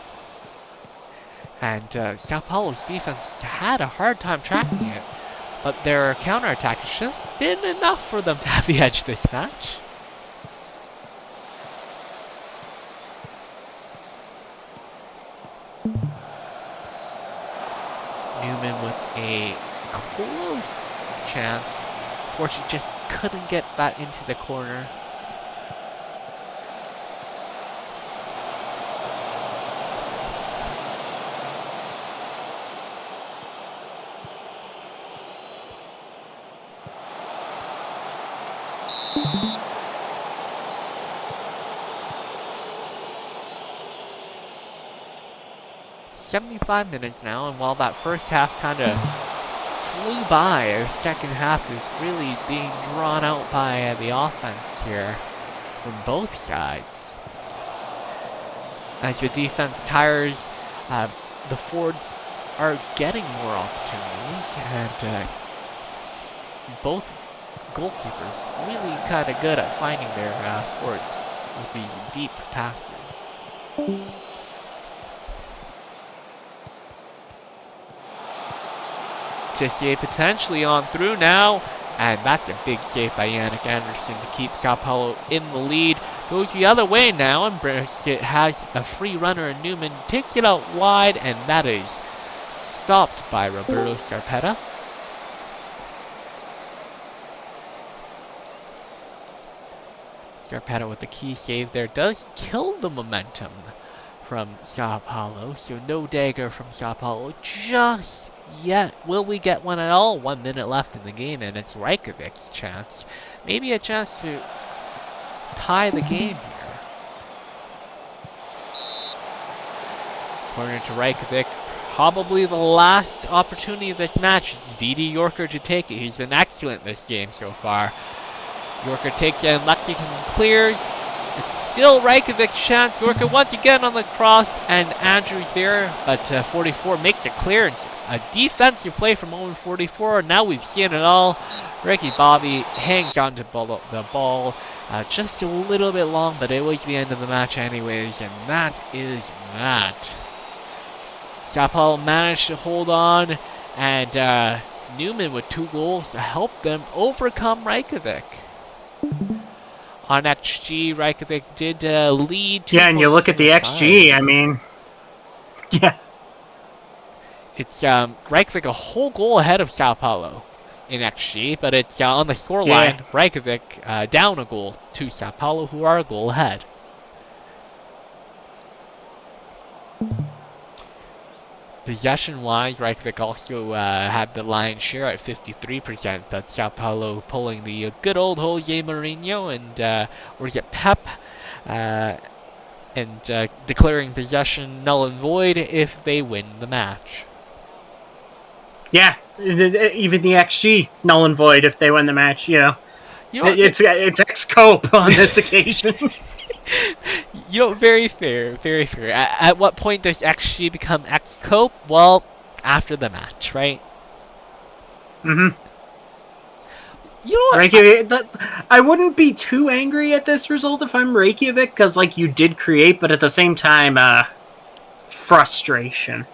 And Sao Paulo's defense has had a hard time tracking it, but their counterattack has just been enough for them to have the edge this match. Newman with a close chance. Fortunately, just couldn't get that into the corner. .75 minutes now, and while that first half kind of flew by, the second half is really being drawn out by the offense here from both sides. As the defense tires, the forwards are getting more opportunities, and both goalkeepers really kind of good at finding their forwards with these deep passes. Tissier potentially on through now, and that's a big save by Yannick Anderson to keep Sao Paulo in the lead. Goes the other way now, and it has a free runner, and Newman takes it out wide, and that is stopped by Roberto Sarpetta. Sarpetta with the key save there does kill the momentum from Sao Paulo, so no dagger from Sao Paulo just yet. Will we get one at all? 1 minute left in the game, and it's Reykjavik's chance. Maybe a chance to tie the game here. Corner to Reykjavik. Probably the last opportunity of this match. It's Didi Yorker to take it. He's been excellent this game so far. Yorker takes it, and Lexington clears. It's still Reykjavik's chance. Yorker once again on the cross, and Andrews there, but 44 makes a clearance. A defensive play from Owen 44. Now we've seen it all. Ricky Bobby hangs on to the ball just a little bit long, but it was the end of the match anyways, and that is that. Sao Paulo managed to hold on, and Newman with 2 goals to help them overcome Reykjavik. On XG, Reykjavik did lead. Yeah, and you look at the XG, I mean, yeah. It's Reykjavik a whole goal ahead of Sao Paulo in XG, but it's on the scoreline, Reykjavik down a goal to Sao Paulo, who are a goal ahead. Possession-wise, Reykjavik also had the lion's share at 53%, but Sao Paulo pulling the good old Jose Mourinho and, or is it Pep, and declaring possession null and void if they win the match. Yeah, even the XG null and void if they win the match. You know it's X-Cope on this occasion. Very fair, very fair. At what point does XG become X-Cope? Well, after the match, right? Mm-hmm. You know what? Reykjavik, I wouldn't be too angry at this result if I'm Reykjavik, because, like, you did create, but at the same time, frustration.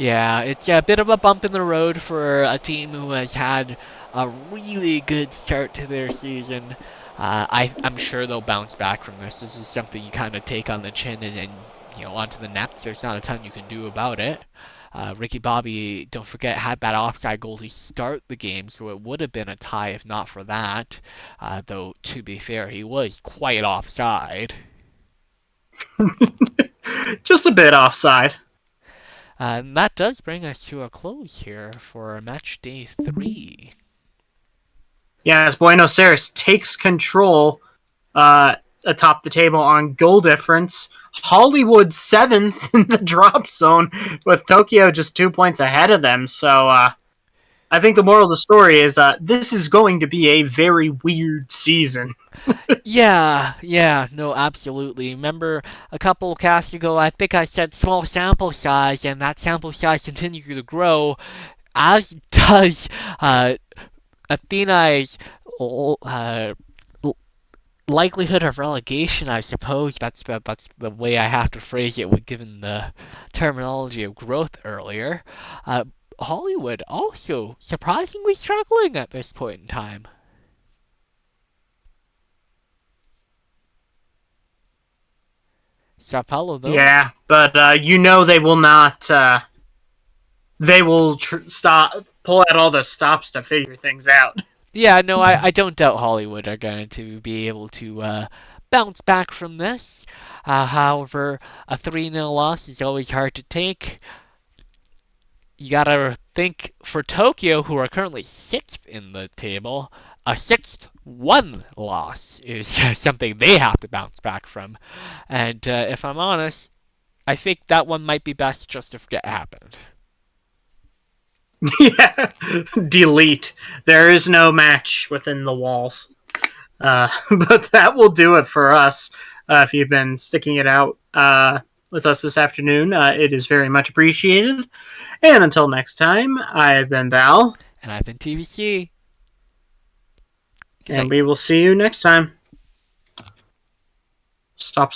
Yeah, it's a bit of a bump in the road for a team who has had a really good start to their season. I'm sure they'll bounce back from this. This is something you kind of take on the chin and onto the next. There's not a ton you can do about it. Ricky Bobby, don't forget, had that offside goal to start the game, so it would have been a tie if not for that. Though, to be fair, he was quite offside. Just a bit offside. And that does bring us to a close here for match day 3. Yeah, as Buenos Aires takes control atop the table on goal difference. Hollywood 7th in the drop zone, with Tokyo just 2 points ahead of them. So I think the moral of the story is this is going to be a very weird season. Yeah, no, absolutely. Remember a couple casts ago, I think I said small sample size, and that sample size continues to grow, as does Athênai's likelihood of relegation, I suppose. That's the way I have to phrase it, given the terminology of growth earlier. Hollywood also surprisingly struggling at this point in time. Sao Paulo, though. Yeah, but they will not. They will pull out all the stops to figure things out. Yeah, no, I don't doubt Hollywood are going to be able to bounce back from this. However, a 3-0 loss is always hard to take. You gotta think for Tokyo, who are currently 6th in the table, a 6-1 loss is something they have to bounce back from. And if I'm honest, I think that one might be best just to forget happened. Yeah, delete. There is no match within the walls. But that will do it for us. If you've been sticking it out with us this afternoon, it is very much appreciated. And until next time, I've been Val. And I've been TVC. And we will see you next time. Stop